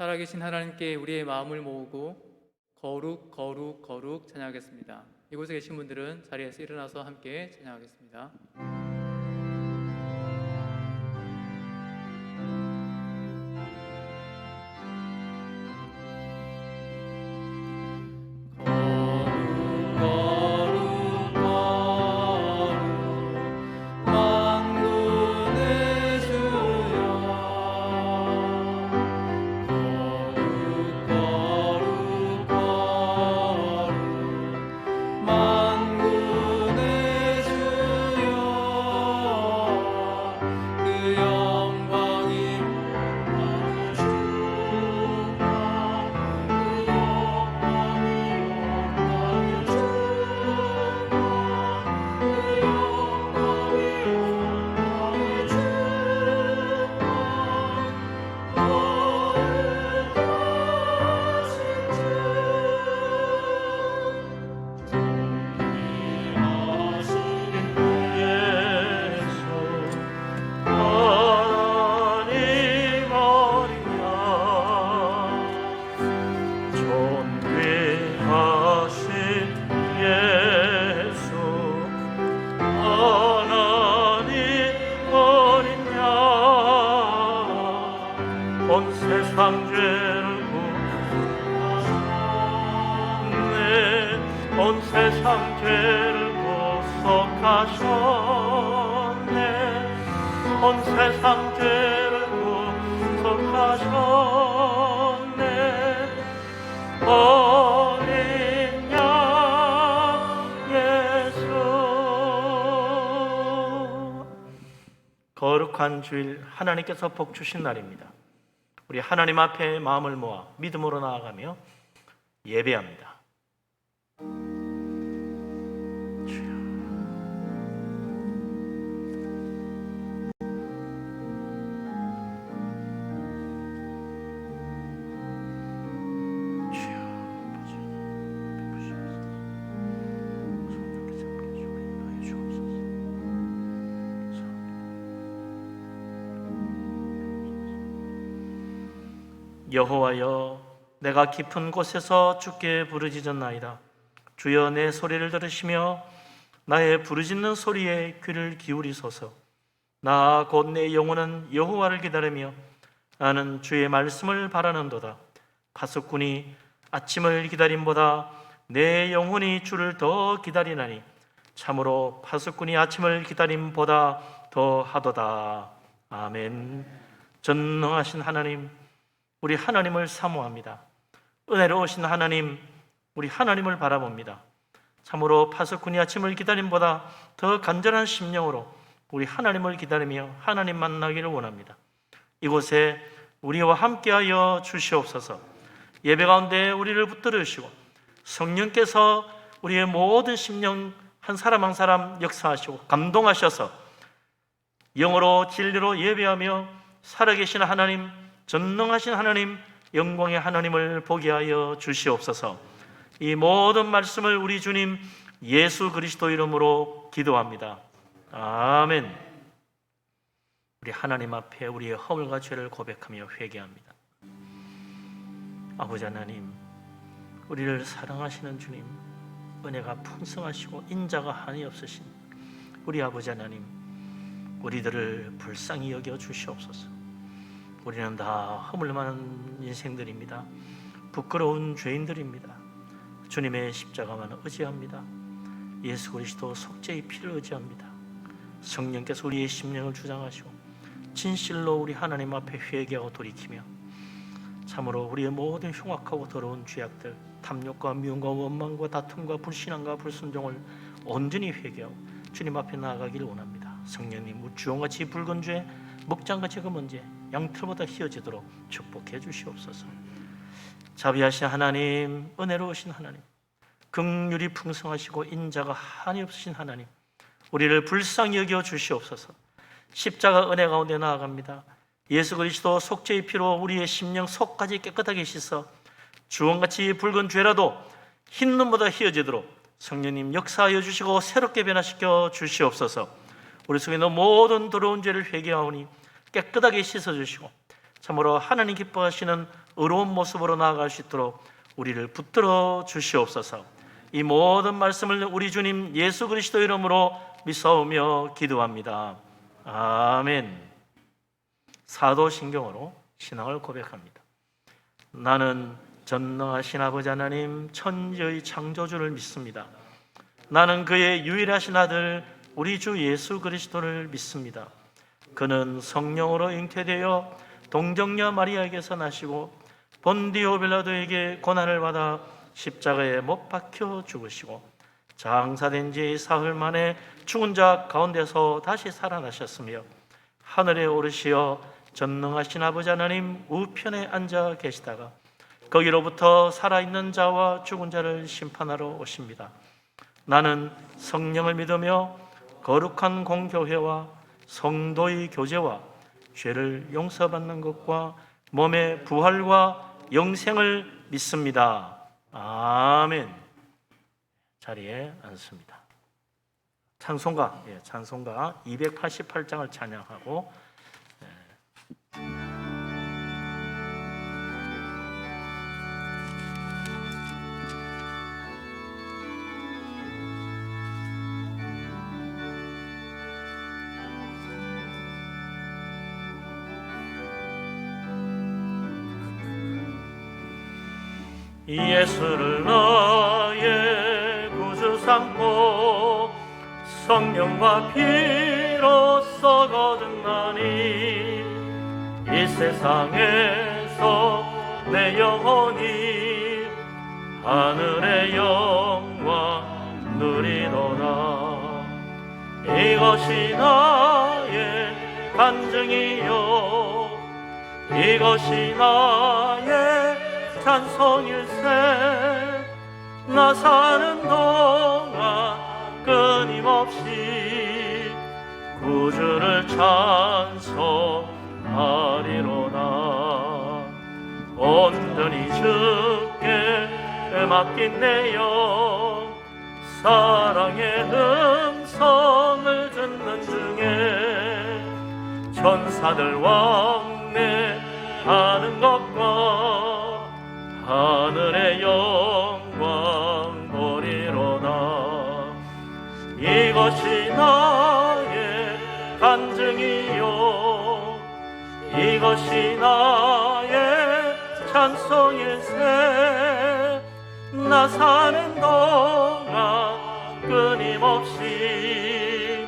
살아계신 하나님께 우리의 마음을 모으고 거룩 거룩 거룩 찬양하겠습니다. 이곳에 계신 분들은 자리에서 일어나서 함께 찬양하겠습니다. 온 세상 죄를 구속하셨네. 온 세상 죄를 구속하셨네. 어린 양 예수. 거룩한 주일, 하나님께서 복 주신 날입니다. 우리 하나님 앞에 마음을 모아 믿음으로 나아가며 예배합니다. 여호와여, 내가 깊은 곳에서 주께 부르짖었나이다. 주여, 내 소리를 들으시며 나의 부르짖는 소리에 귀를 기울이소서. 나 곧 내 영혼은 여호와를 기다리며 나는 주의 말씀을 바라는도다. 파수꾼이 아침을 기다림보다 내 영혼이 주를 더 기다리나니 참으로 파수꾼이 아침을 기다림보다 더 하도다. 아멘. 전능하신 하나님, 우리 하나님을 사모합니다. 은혜로우신 하나님, 우리 하나님을 바라봅니다. 참으로 파수꾼이 아침을 기다림보다 더 간절한 심령으로 우리 하나님을 기다리며 하나님 만나기를 원합니다. 이곳에 우리와 함께하여 주시옵소서. 예배 가운데 우리를 붙들어 주시고 성령께서 우리의 모든 심령 한 사람 한 사람 역사하시고 감동하셔서 영으로 진리로 예배하며 살아계신 하나님, 전능하신 하나님, 영광의 하나님을 보게 하여 주시옵소서. 이 모든 말씀을 우리 주님 예수 그리스도 이름으로 기도합니다. 아멘. 우리 하나님 앞에 우리의 허물과 죄를 고백하며 회개합니다. 아버지 하나님, 우리를 사랑하시는 주님, 은혜가 풍성하시고 인자가 한이 없으신 우리 아버지 하나님, 우리들을 불쌍히 여겨 주시옵소서. 우리는 다 허물 많은 인생들입니다. 부끄러운 죄인들입니다. 주님의 십자가만 의지합니다. 예수 그리스도 속죄의 피를 의지합니다. 성령께서 우리의 심령을 주장하시고 진실로 우리 하나님 앞에 회개하고 돌이키며 참으로 우리의 모든 흉악하고 더러운 죄악들, 탐욕과 미움과 원망과 다툼과 불신앙과 불순종을 온전히 회개하고 주님 앞에 나아가기를 원합니다. 성령님, 주홍같이 붉은 죄, 목장같이 검은 죄, 양털보다 희어지도록 축복해 주시옵소서. 자비하신 하나님, 은혜로우신 하나님, 긍휼이 풍성하시고 인자가 한이 없으신 하나님, 우리를 불쌍히 여겨 주시옵소서. 십자가 은혜 가운데 나아갑니다. 예수 그리스도 속죄의 피로 우리의 심령 속까지 깨끗하게 씻어 주홍같이 붉은 죄라도 흰 눈보다 희어지도록 성령님 역사하여 주시고 새롭게 변화시켜 주시옵소서. 우리 속에 있는 모든 더러운 죄를 회개하오니 깨끗하게 씻어주시고 참으로 하나님 기뻐하시는 의로운 모습으로 나아갈 수 있도록 우리를 붙들어 주시옵소서. 이 모든 말씀을 우리 주님 예수 그리스도 이름으로 믿사오며 기도합니다. 아멘. 사도신경으로 신앙을 고백합니다. 나는 전능하신 아버지 하나님 천지의 창조주를 믿습니다. 나는 그의 유일하신 아들 우리 주 예수 그리스도를 믿습니다. 그는 성령으로 잉태되어 동정녀 마리아에게서 나시고 본디오 빌라도에게 고난을 받아 십자가에 못 박혀 죽으시고 장사된 지 사흘 만에 죽은 자 가운데서 다시 살아나셨으며 하늘에 오르시어 전능하신 아버지 하나님 우편에 앉아 계시다가 거기로부터 살아있는 자와 죽은 자를 심판하러 오십니다. 나는 성령을 믿으며 거룩한 공교회와 성도의 교제와 죄를 용서받는 것과 몸의 부활과 영생을 믿습니다. 아멘. 자리에 앉습니다. 찬송가 288장을 찬양하고 예수를 나의 구주 삼고 성령과 피로써 거듭나니 이 세상에서 내 영혼이 하늘의 영광 누리노라. 이것이 나의 간증이요 이것이 나의 찬송일세. 나 사는 동안 끊임없이 구주를 찬송하리로다. 온전히 주께 맡긴 내 영 사랑의 음성을 듣는 중에 천사들 왕래하는 것과 하늘의 영광 보리로다. 이것이 나의 간증이요 이것이 나의 찬송일세. 나 사는 동안 끊임없이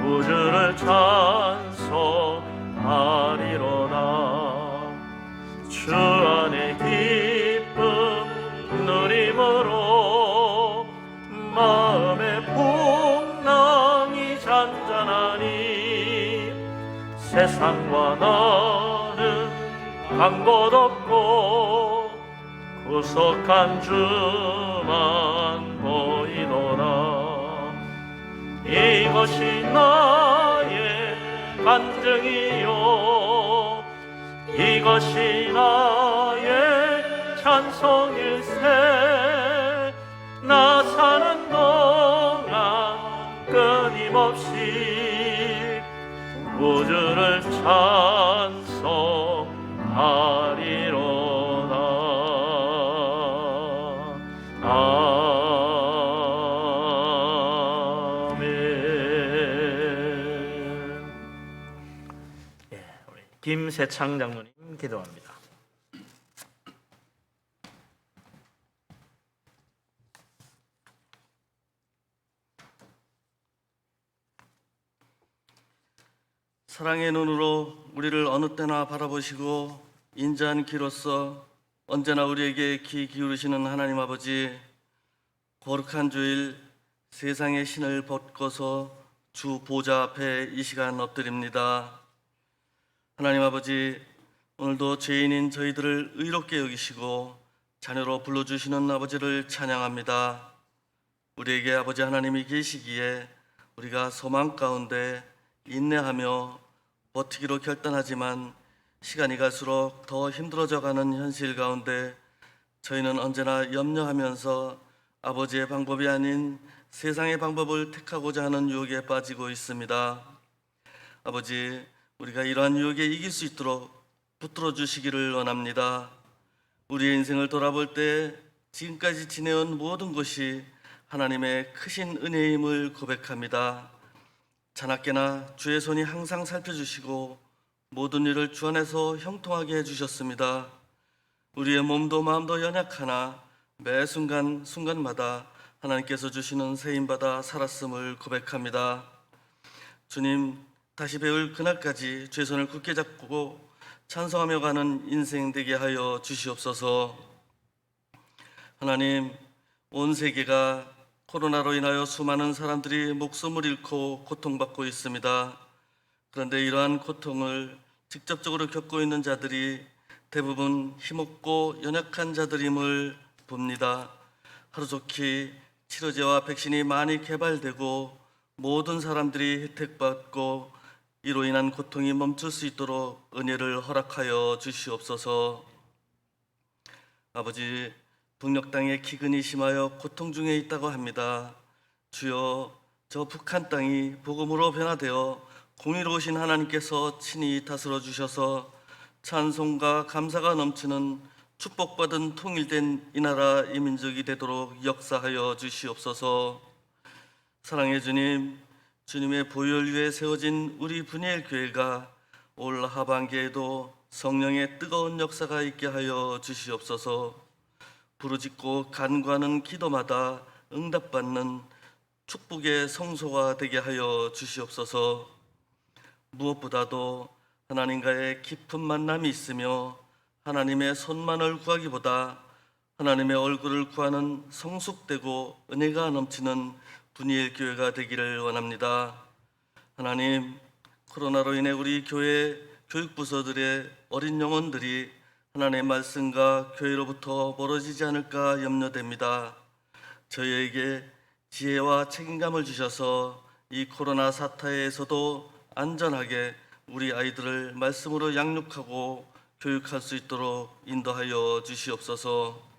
구주를 찬송하리로다. 주 안에 기쁨 누림으로 마음의 풍랑이 잔잔하니 세상과 나는 간 곳 없고 구속한 주만 보이노라. 이것이 나의 간증이요 이것이 나의 찬송일세. 나 사는 동안 끊임없이 구주를 찬송하리로다. 아멘. 우리 김세창 장로님 기도합니다. 사랑의 눈으로 우리를 어느 때나 바라보시고 인자한 귀로서 언제나 우리에게 귀 기울이시는 하나님 아버지, 거룩한 주일 세상의 신을 벗고서 주 보좌 앞에 이 시간 엎드립니다. 하나님 아버지, 오늘도 죄인인 저희들을 의롭게 여기시고 자녀로 불러주시는 아버지를 찬양합니다. 우리에게 아버지 하나님이 계시기에 우리가 소망 가운데 인내하며 버티기로 결단하지만 시간이 갈수록 더 힘들어져가는 현실 가운데 저희는 언제나 염려하면서 아버지의 방법이 아닌 세상의 방법을 택하고자 하는 유혹에 빠지고 있습니다. 아버지, 우리가 이러한 유혹에 이길 수 있도록 붙들어 주시기를 원합니다. 우리의 인생을 돌아볼 때 지금까지 지내온 모든 것이 하나님의 크신 은혜임을 고백합니다. 자나깨나 주의 손이 항상 살펴주시고 모든 일을 주 안에서 형통하게 해주셨습니다. 우리의 몸도 마음도 연약하나 매 순간 순간마다 하나님께서 주시는 세임받아 살았음을 고백합니다. 주님, 다시 배울 그날까지 주의 손을 굳게 잡고 찬송하며 가는 인생 되게 하여 주시옵소서. 하나님, 온 세계가 코로나로 인하여 수많은 사람들이 목숨을 잃고 고통받고 있습니다. 그런데 이러한 고통을 직접적으로 겪고 있는 자들이 대부분 힘없고 연약한 자들임을 봅니다. 하루속히 치료제와 백신이 많이 개발되고 모든 사람들이 혜택받고 이로 인한 고통이 멈출 수 있도록 은혜를 허락하여 주시옵소서. 아버지, 북녘 땅에 기근이 심하여 고통 중에 있다고 합니다. 주여, 저 북한 땅이 복음으로 변화되어 공의로우신 하나님께서 친히 다스려 주셔서 찬송과 감사가 넘치는 축복받은 통일된 이 나라 이 민족이 되도록 역사하여 주시옵소서. 사랑의 주님, 주님의 보혈 위에 세워진 우리 분이엘 교회가 올 하반기에도 성령의 뜨거운 역사가 있게 하여 주시옵소서. 부르짖고 간구하는 기도마다 응답받는 축복의 성소가 되게 하여 주시옵소서. 무엇보다도 하나님과의 깊은 만남이 있으며 하나님의 손만을 구하기보다 하나님의 얼굴을 구하는 성숙되고 은혜가 넘치는 분이엘 교회가 되기를 원합니다. 하나님, 코로나로 인해 우리 교회 교육부서들의 어린 영혼들이 하나님의 말씀과 교회로부터 멀어지지 않을까 염려됩니다. 저희에게 지혜와 책임감을 주셔서 이 코로나 사태에서도 안전하게 우리 아이들을 말씀으로 양육하고 교육할 수 있도록 인도하여 주시옵소서.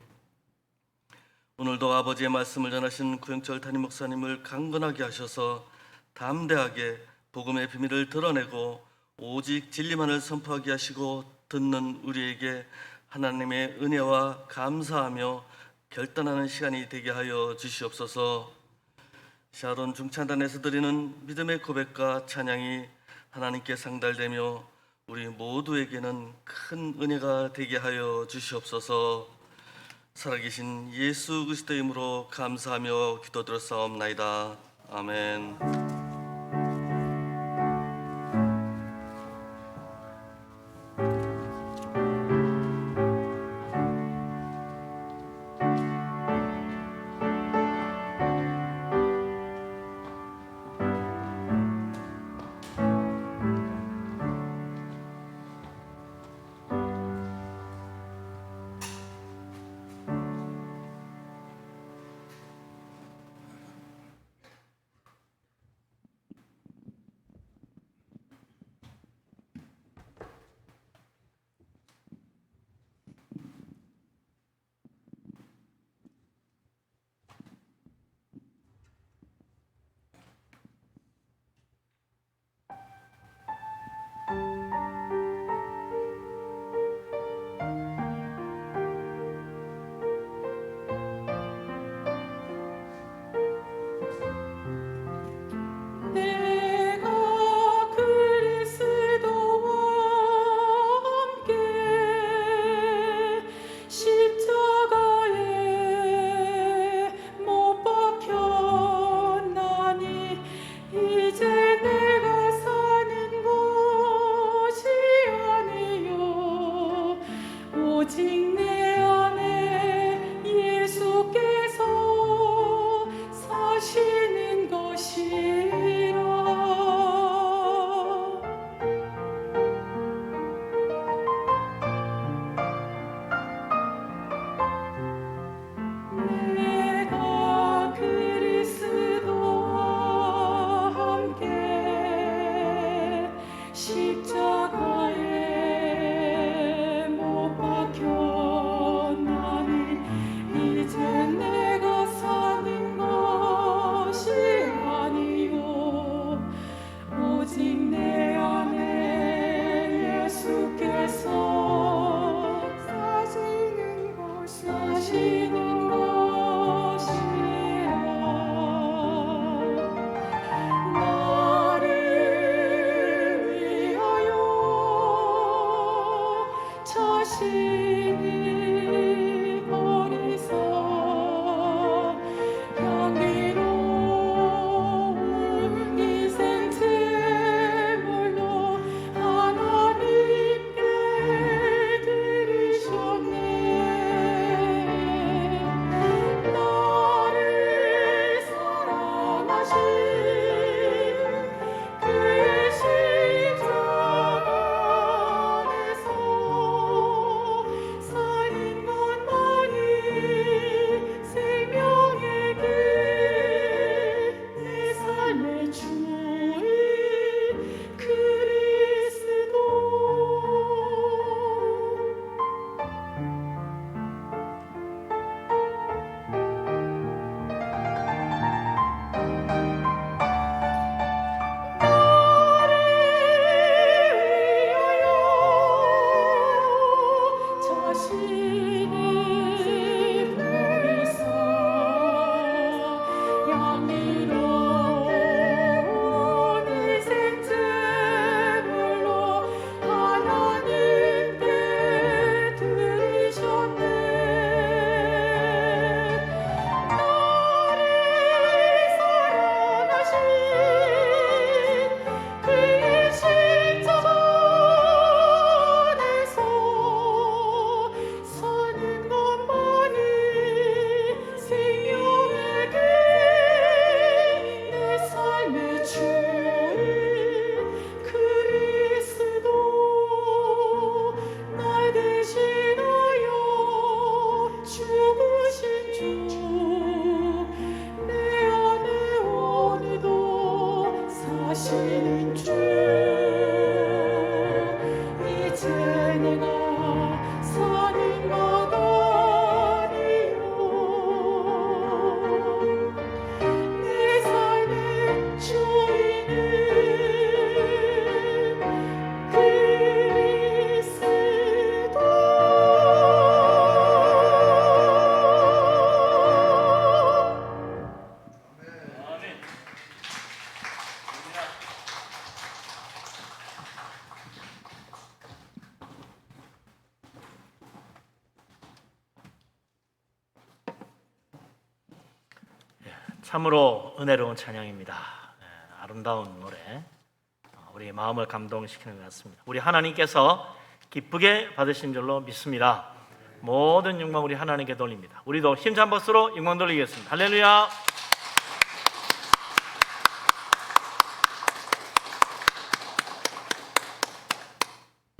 오늘도 아버지의 말씀을 전하신 구영철 담임 목사님을 강건하게 하셔서 담대하게 복음의 비밀을 드러내고 오직 진리만을 선포하게 하시고 듣는 우리에게 하나님의 은혜와 감사하며 결단하는 시간이 되게 하여 주시옵소서. 샤론 중찬단에서 드리는 믿음의 고백과 찬양이 하나님께 상달되며 우리 모두에게는 큰 은혜가 되게 하여 주시옵소서. 살아계신 예수 그리스도의 이름으로 감사하며 기도드렸사옵나이다. 아멘. 참으로 은혜로운 찬양입니다. 아름다운 노래, 우리 마음을 감동시키는 것 같습니다. 우리 하나님께서 기쁘게 받으신 줄로 믿습니다. 모든 영광 우리 하나님께 돌립니다. 우리도 힘찬 박수로 영광 돌리겠습니다. 할렐루야.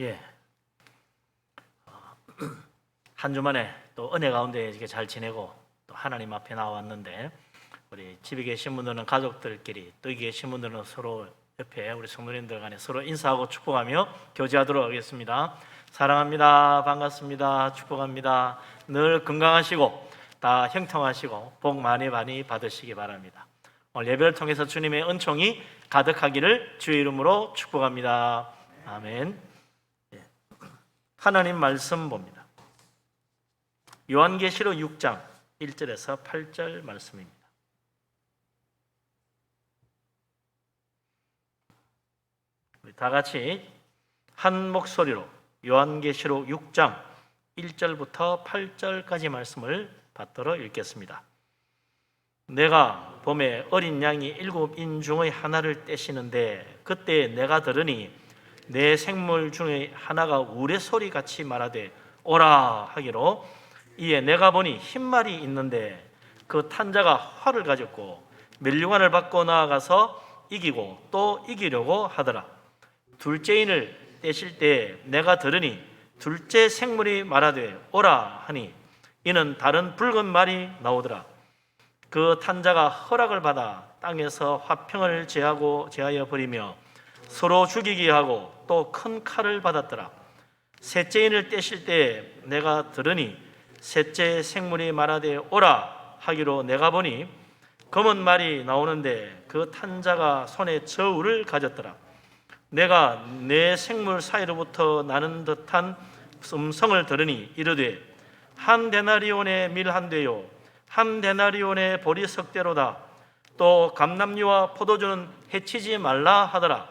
예. 한 주 만에 또 은혜 가운데 이렇게 잘 지내고 또 하나님 앞에 나왔는데, 우리 집에 계신 분들은 가족들끼리, 또 여기 계신 분들은 서로 옆에 우리 성도님들 간에 서로 인사하고 축복하며 교제하도록 하겠습니다. 사랑합니다. 반갑습니다. 축복합니다. 늘 건강하시고 다 형통하시고 복 많이 많이 받으시기 바랍니다. 오늘 예배를 통해서 주님의 은총이 가득하기를 주의 이름으로 축복합니다. 아멘. 하나님 말씀 봅니다. 요한계시록 6장 1절에서 8절 말씀입니다. 우리 다 같이 한 목소리로 요한계시록 6장 1절부터 8절까지 말씀을 받들어 읽겠습니다. 내가 봄에 어린 양이 7인 중의 하나를 떼시는데, 그때 내가 들으니 내 생물 중에 하나가 우레소리같이 말하되 오라 하기로, 이에 내가 보니 흰말이 있는데 그 탄자가 활을 가졌고 면류관을 받고 나아가서 이기고 또 이기려고 하더라. 둘째인을 떼실 때 내가 들으니 둘째 생물이 말하되 오라 하니, 이는 다른 붉은 말이 나오더라. 그 탄자가 허락을 받아 땅에서 화평을 제하여 버리며 서로 죽이게 하고 또 큰 칼을 받았더라. 셋째인을 떼실 때 내가 들으니 셋째 생물이 말하되 오라 하기로, 내가 보니 검은 말이 나오는데 그 탄자가 손에 저울을 가졌더라. 내가 네 생물 사이로부터 나는 듯한 음성을 들으니 이르되, 한 데나리온의 밀 한 대요, 한 데나리온의 보리 석 대로다. 또 감람류와 포도주는 해치지 말라 하더라.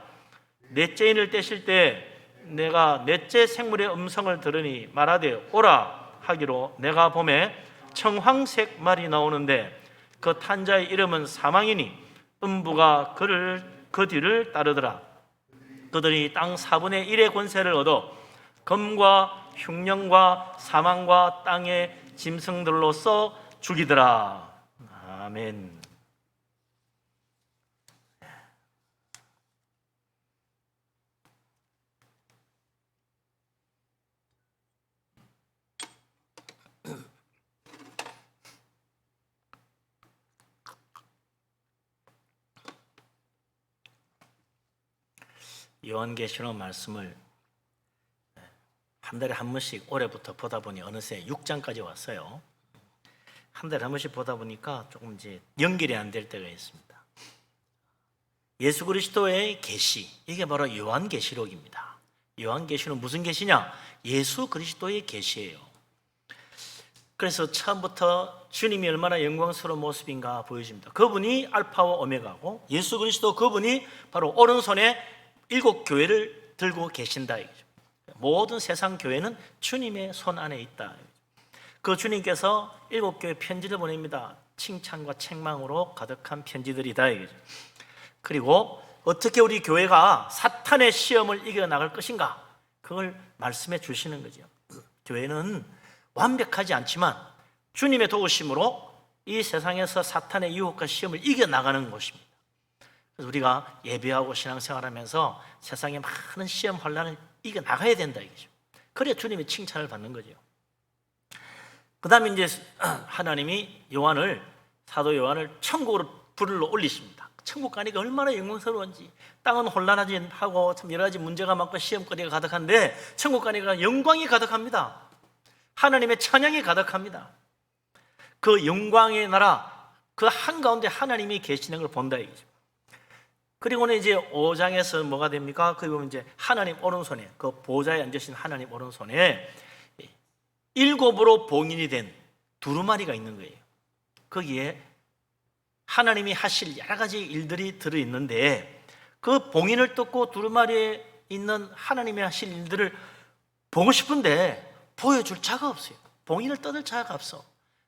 넷째인을 떼실 때 내가 넷째 생물의 음성을 들으니 말하되 오라 하기로, 내가 봄에 청황색 말이 나오는데 그 탄자의 이름은 사망이니 음부가 그 뒤를 따르더라. 그들이 땅 4분의 1의 권세를 얻어 검과 흉령과 사망과 땅의 짐승들로서 죽이더라. 아멘. 요한계시록 말씀을 한 달에 한 번씩 올해부터 보다 보니 어느새 6장까지 왔어요. 한 달에 한 번씩 보다 보니까 조금 이제 연결이 안 될 때가 있습니다. 예수 그리스도의 계시, 이게 바로 요한계시록입니다. 요한계시록은 무슨 계시냐? 예수 그리스도의 계시예요. 그래서 처음부터 주님이 얼마나 영광스러운 모습인가 보여집니다. 그분이 알파와 오메가고, 예수 그리스도 그분이 바로 오른손에 7 교회를 들고 계신다 이거죠. 모든 세상 교회는 주님의 손 안에 있다. 그 주님께서 7 교회 편지를 보냅니다. 칭찬과 책망으로 가득한 편지들이다 이거죠. 그리고 어떻게 우리 교회가 사탄의 시험을 이겨나갈 것인가, 그걸 말씀해 주시는 거죠. 교회는 완벽하지 않지만 주님의 도우심으로 이 세상에서 사탄의 유혹과 시험을 이겨나가는 것입니다. 그래서 우리가 예배하고 신앙생활하면서 세상의 많은 시험 환난을 이겨나가야 된다 이거죠. 그래야 주님의 칭찬을 받는 거죠. 그 다음에 이제 하나님이 사도 요한을 천국으로 불러 올리십니다. 천국 가니까 얼마나 영광스러운지, 땅은 혼란하지 하고 참 여러 가지 문제가 많고 시험거리가 가득한데 천국 가니까 영광이 가득합니다. 하나님의 찬양이 가득합니다. 그 영광의 나라, 그 한가운데 하나님이 계시는 걸 본다 이거죠. 그리고는 이제 5장에서 뭐가 됩니까? 거기 보면 이제 하나님 오른손에, 그 보좌에 앉으신 하나님 오른손에 7으로 봉인이 된 두루마리가 있는 거예요. 거기에 하나님이 하실 여러 가지 일들이 들어있는데, 그 봉인을 뜯고 두루마리에 있는 하나님이 하실 일들을 보고 싶은데 보여줄 자가 없어요. 봉인을 뜯을 자가 없어.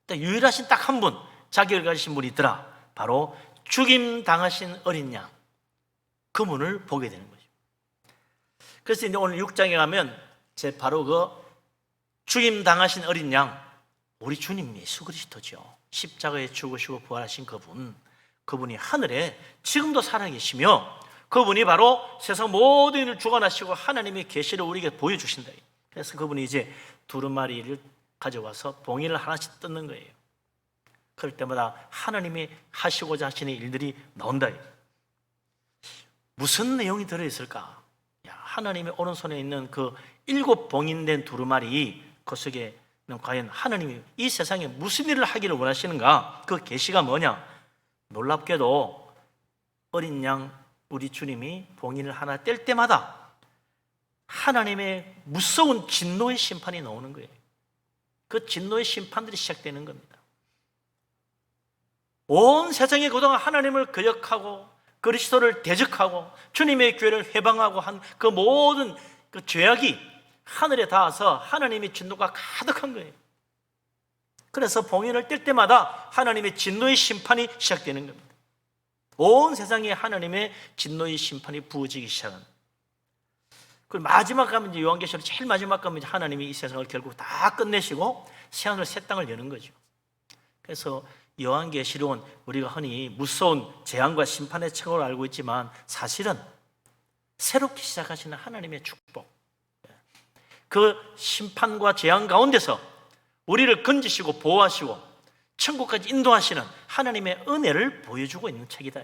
유일하신 딱 한 분, 자격을 가지신 분이 있더라. 바로 죽임 당하신 어린 양, 그분을 보게 되는 거죠. 그래서 이제 오늘 6장에 가면 제 바로 그 죽임 당하신 어린 양, 우리 주님 예수 그리스도죠. 십자가에 죽으시고 부활하신 그분이 하늘에 지금도 살아계시며 그분이 바로 세상 모든 일을 주관하시고 하나님의 계시를 우리에게 보여주신다. 그래서 그분이 이제 두루마리를 가져와서 봉인을 하나씩 뜯는 거예요. 그럴 때마다 하나님이 하시고자 하시는 일들이 나온다. 무슨 내용이 들어있을까? 하나님의 오른손에 있는 그 7 봉인된 두루마리, 그 속에는 과연 하나님이 이 세상에 무슨 일을 하기를 원하시는가? 그 계시가 뭐냐? 놀랍게도 어린 양 우리 주님이 봉인을 하나 뗄 때마다 하나님의 무서운 진노의 심판이 나오는 거예요. 그 진노의 심판들이 시작되는 겁니다. 온 세상에 그동안 하나님을 거역하고 그리스도를 대적하고 주님의 교회를 회방하고 한 그 모든 그 죄악이 하늘에 닿아서 하나님의 진노가 가득한 거예요. 그래서 봉인을 뗄 때마다 하나님의 진노의 심판이 시작되는 겁니다. 온 세상에 하나님의 진노의 심판이 부어지기 시작합니다. 그 마지막 가면 이제 요한계시록 제일 마지막 가면 이제 하나님이 이 세상을 결국 다 끝내시고 새하늘 새 땅을 여는 거죠. 그래서 요한계시록은 우리가 흔히 무서운 재앙과 심판의 책으로 알고 있지만 사실은 새롭게 시작하시는 하나님의 축복, 그 심판과 재앙 가운데서 우리를 건지시고 보호하시고 천국까지 인도하시는 하나님의 은혜를 보여주고 있는 책이다.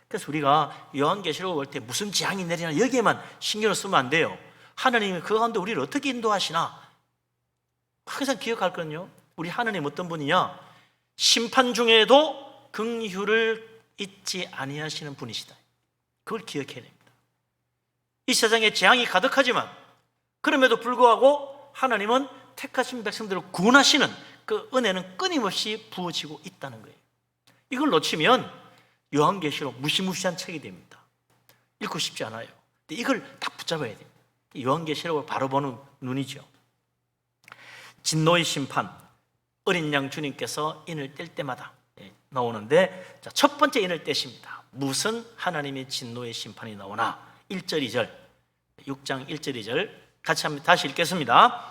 그래서 우리가 요한계시록을 볼 때 무슨 재앙이 내리나 여기에만 신경을 쓰면 안 돼요. 하나님이 그 가운데 우리를 어떻게 인도하시나 항상 기억할 건요. 우리 하나님 어떤 분이냐? 심판 중에도 긍휼을 잊지 아니하시는 분이시다. 그걸 기억해야 됩니다. 이 세상에 재앙이 가득하지만 그럼에도 불구하고 하나님은 택하신 백성들을 구원하시는 그 은혜는 끊임없이 부어지고 있다는 거예요. 이걸 놓치면 요한계시록 무시무시한 책이 됩니다. 읽고 싶지 않아요. 근데 이걸 딱 붙잡아야 돼요. 요한계시록을 바로 보는 눈이죠. 진노의 심판, 어린 양 주님께서 인을 뗄 때마다 나오는데, 자, 첫 번째 인을 떼십니다. 무슨 하나님의 진노의 심판이 나오나? 1절 2절, 6장 1절 2절 같이 한번 다시 읽겠습니다.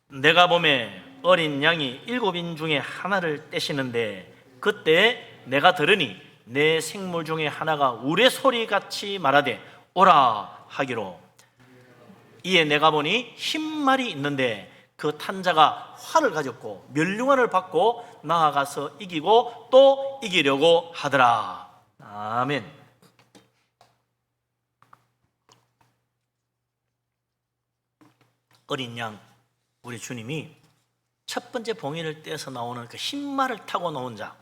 내가 보매 어린 양이 7인 중에 하나를 떼시는데 그때 내가 들으니 내 생물 중에 하나가 우레소리같이 말하되 오라 하기로, 이에 내가 보니 흰말이 있는데 그 탄자가 활을 가졌고 면류관을 받고 나아가서 이기고 또 이기려고 하더라. 아멘. 어린 양 우리 주님이 첫 번째 봉인을 떼서 나오는 그 흰말을 타고 나온 자,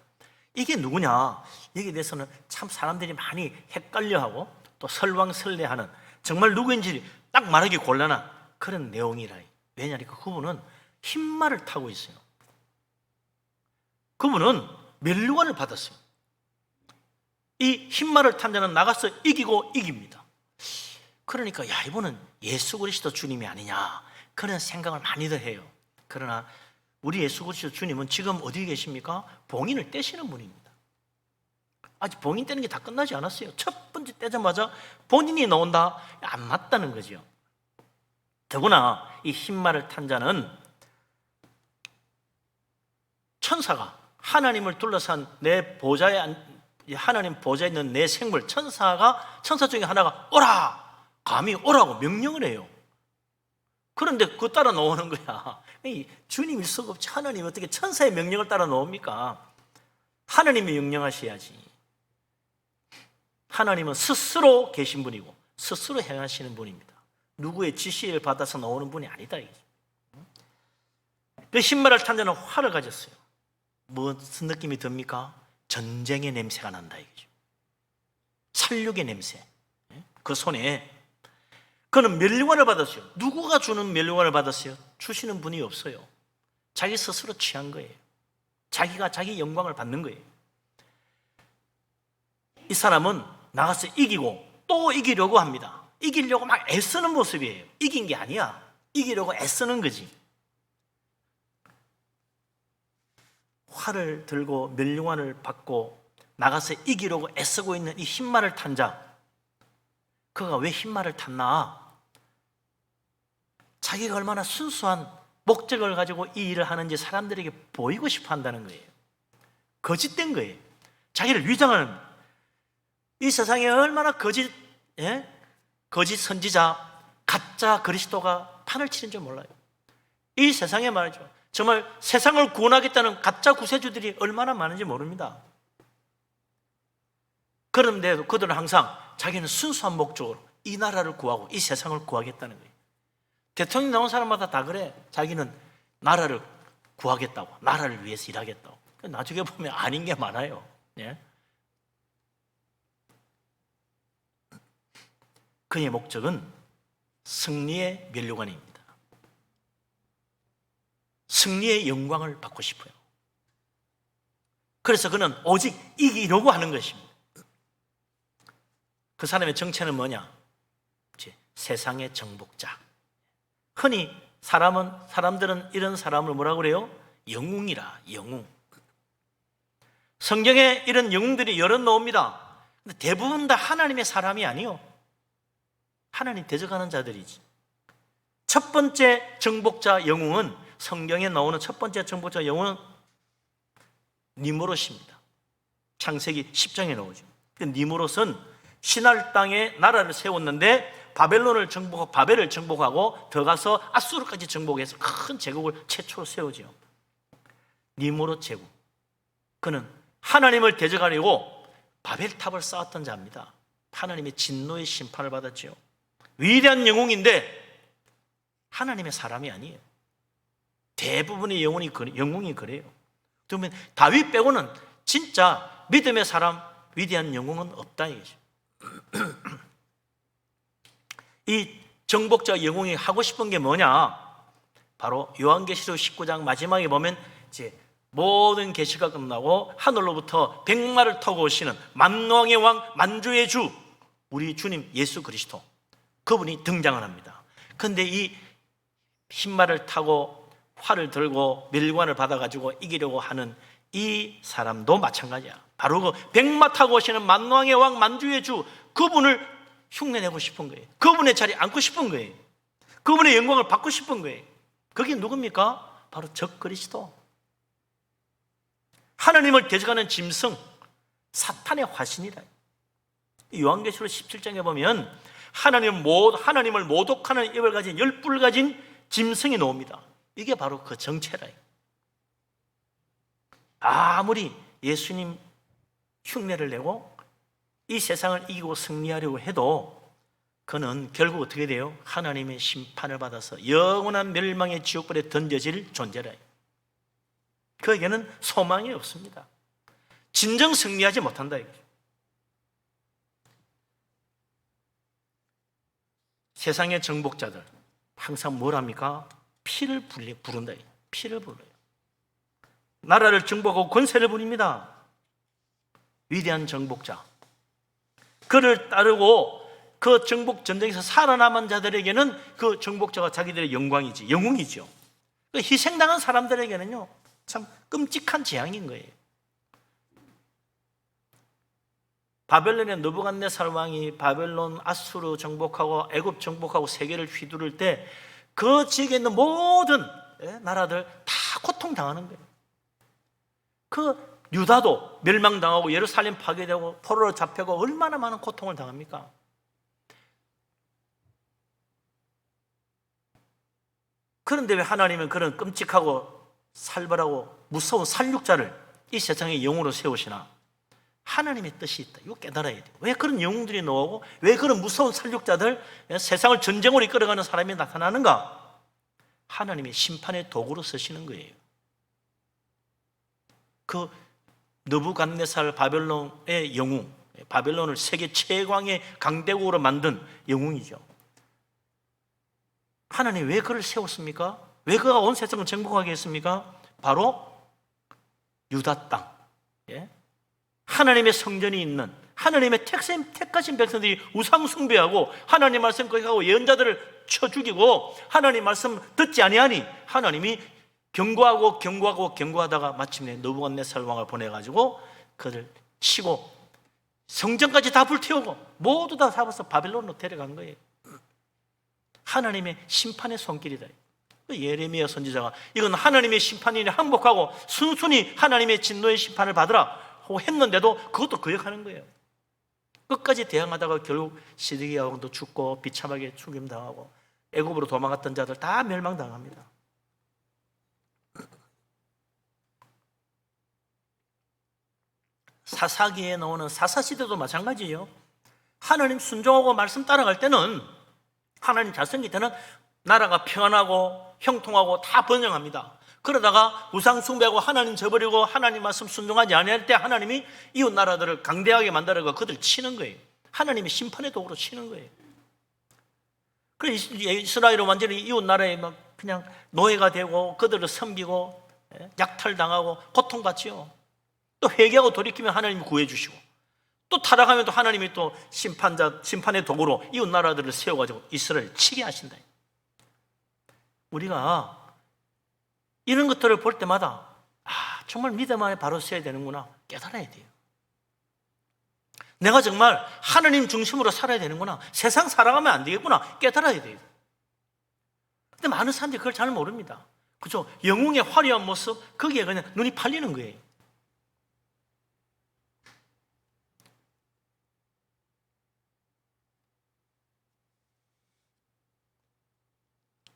이게 누구냐? 여기에 대해서는 참 사람들이 많이 헷갈려하고 또 설왕설래하는, 정말 누구인지 딱 말하기 곤란한 그런 내용이라. 왜냐니까 그분은 흰말을 타고 있어요. 그분은 면류관을 받았어요. 이 흰말을 탄 자는 나가서 이기고 이깁니다. 그러니까 야, 이분은 예수 그리스도 주님이 아니냐 그런 생각을 많이들 해요. 그러나 우리 예수 그리스도 주님은 지금 어디에 계십니까? 봉인을 떼시는 분입니다. 아직 봉인 떼는 게 다 끝나지 않았어요. 첫 번째 떼자마자 본인이 나온다? 안 맞다는 거죠. 더구나 이 흰말을 탄 자는 천사가 하나님을 둘러싼 내 보좌에, 하나님 보좌에 있는 내 생물, 천사 중에 하나가 오라! 감히 오라고 명령을 해요. 그런데 그거 따라 나오는 거야. 주님일 수가 없지. 하나님이 어떻게 천사의 명령을 따라 나옵니까? 하나님이 명령하셔야지. 하나님은 스스로 계신 분이고 스스로 행하시는 분입니다. 누구의 지시를 받아서 나오는 분이 아니다. 그 흰말을 탄 자는 활을 가졌어요. 무슨 느낌이 듭니까? 전쟁의 냄새가 난다 이거죠. 살육의 냄새. 그 손에 그는 면류관을 받았어요. 누구가 주는 면류관을 받았어요? 주시는 분이 없어요. 자기 스스로 취한 거예요. 자기가 자기 영광을 받는 거예요. 이 사람은 나가서 이기고 또 이기려고 합니다. 이기려고 막 애쓰는 모습이에요. 이긴 게 아니야. 이기려고 애쓰는 거지. 활을 들고 멸류관을 받고 나가서 이기려고 애쓰고 있는 이 흰말을 탄 자, 그가 왜 흰말을 탔나? 자기가 얼마나 순수한 목적을 가지고 이 일을 하는지 사람들에게 보이고 싶어 한다는 거예요. 거짓된 거예요. 자기를 위장하는, 이 세상에 얼마나 거짓 선지자, 가짜 그리스도가 판을 치는 줄 몰라요. 이 세상에 말이죠, 정말 세상을 구원하겠다는 가짜 구세주들이 얼마나 많은지 모릅니다. 그런데도 그들은 항상 자기는 순수한 목적으로 이 나라를 구하고 이 세상을 구하겠다는 거예요. 대통령 나온 사람마다 다 그래. 자기는 나라를 구하겠다고, 나라를 위해서 일하겠다고. 나중에 보면 아닌 게 많아요. 예? 그의 목적은 승리의 면류관입니다. 승리의 영광을 받고 싶어요. 그래서 그는 오직 이기려고 하는 것입니다. 그 사람의 정체는 뭐냐? 세상의 정복자. 흔히 사람들은 이런 사람을 뭐라고 그래요? 영웅이라, 영웅. 성경에 이런 영웅들이 여러 나옵니다. 근데 대부분 다 하나님의 사람이 아니요, 하나님 대적하는 자들이지. 첫 번째 정복자 영웅은, 성경에 나오는 첫 번째 정복자 영웅은 니무롯입니다. 창세기 10장에 나오죠. 니무롯은 신할 땅에 나라를 세웠는데 바벨을 정복하고 더 가서 아수르까지 정복해서 큰 제국을 최초로 세우죠. 니무롯 제국. 그는 하나님을 대적하려고 바벨탑을 쌓았던 자입니다. 하나님의 진노의 심판을 받았죠. 위대한 영웅인데 하나님의 사람이 아니에요. 대부분의 영웅이 그래요. 그러면 다윗 빼고는 진짜 믿음의 사람, 위대한 영웅은 없다 이거죠. 이 정복자 영웅이 하고 싶은 게 뭐냐? 바로 요한계시록 19장 마지막에 보면 이제 모든 계시가 끝나고 하늘로부터 백마를 타고 오시는 만왕의 왕, 만주의 주, 우리 주님 예수 그리스도, 그분이 등장을 합니다. 그런데 이 흰말을 타고 활을 들고 멸관을 받아가지고 이기려고 하는 이 사람도 마찬가지야. 바로 그 백마 타고 오시는 만왕의 왕, 만주의 주, 그분을 흉내내고 싶은 거예요. 그분의 자리에 앉고 싶은 거예요. 그분의 영광을 받고 싶은 거예요. 그게 누굽니까? 바로 적 그리스도. 하나님을 대적하는 짐승, 사탄의 화신이라. 요한계시록 17장에 보면 하나님을 모독하는 입을 가진 10뿔 가진 짐승이 나옵니다. 이게 바로 그 정체라. 아무리 예수님 흉내를 내고 이 세상을 이기고 승리하려고 해도 그는 결국 어떻게 돼요? 하나님의 심판을 받아서 영원한 멸망의 지옥불에 던져질 존재라. 그에게는 소망이 없습니다. 진정 승리하지 못한다 이거죠. 세상의 정복자들 항상 뭘 합니까? 피를 부른다. 피를 불러요. 나라를 정복하고 권세를 부립니다. 위대한 정복자, 그를 따르고 그 정복 전쟁에서 살아남은 자들에게는 그 정복자가 자기들의 영광이지, 영웅이죠. 희생당한 사람들에게는요 참 끔찍한 재앙인 거예요. 바벨론의 느부갓네살 왕이 바벨론, 아수르 정복하고 애굽 정복하고 세계를 휘두를 때 그 지역에 있는 모든 나라들 다 고통당하는 거예요. 그 유다도 멸망당하고 예루살렘 파괴되고 포로로 잡혀고 얼마나 많은 고통을 당합니까? 그런데 왜 하나님은 그런 끔찍하고 살벌하고 무서운 살육자를 이 세상의 영웅으로 세우시나? 하나님의 뜻이 있다. 이거 깨달아야 돼요. 왜 그런 영웅들이 나오고 왜 그런 무서운 살육자들, 세상을 전쟁으로 이끌어가는 사람이 나타나는가? 하나님의 심판의 도구로 쓰시는 거예요. 그 느부갓네살 바벨론의 영웅, 바벨론을 세계 최강의 강대국으로 만든 영웅이죠. 하나님 왜 그를 세웠습니까? 왜 그가 온 세상을 정복하게 했습니까? 바로 유다 땅, 하나님의 성전이 있는, 하나님의 택하신 백성들이 우상 숭배하고 하나님 말씀 거역하고 예언자들을 쳐 죽이고 하나님 말씀 듣지 아니하니 하나님이 경고하다가 마침내 느부갓네살 왕을 보내가지고 그들 치고 성전까지 다 불태우고 모두 다 잡아서 바벨론으로 데려간 거예요. 하나님의 심판의 손길이다. 예레미야 선지자가 이건 하나님의 심판이니 항복하고 순순히 하나님의 진노의 심판을 받으라 하고 했는데도 그것도 거역하는 거예요. 끝까지 대항하다가 결국 시드기야 왕도 죽고 비참하게 죽임당하고 애굽으로 도망갔던 자들 다 멸망당합니다. 사사기에 나오는 사사시대도 마찬가지예요. 하나님 순종하고 말씀 따라갈 때는, 하나님 자성기 때는 나라가 평안하고 형통하고 다 번영합니다. 그러다가 우상 숭배하고 하나님 저버리고 하나님 말씀 순종하지 않을 때 하나님이 이웃 나라들을 강대하게 만들어서 그들을 치는 거예요. 하나님의 심판의 도구로 치는 거예요. 그래서 이스라엘은 완전히 이웃 나라에 막 그냥 노예가 되고 그들을 섬기고 약탈당하고 고통받지요. 또 회개하고 돌이키면 하나님이 구해주시고, 또 타락하면 또 하나님이 또 심판의 도구로 이웃 나라들을 세워가지고 이스라엘을 치게 하신다. 우리가 이런 것들을 볼 때마다 정말 믿음 안에 바로 서야 되는구나 깨달아야 돼요. 내가 정말 하나님 중심으로 살아야 되는구나, 세상 살아가면 안 되겠구나 깨달아야 돼요. 근데 많은 사람들이 그걸 잘 모릅니다. 그죠? 영웅의 화려한 모습, 거기에 그냥 눈이 팔리는 거예요.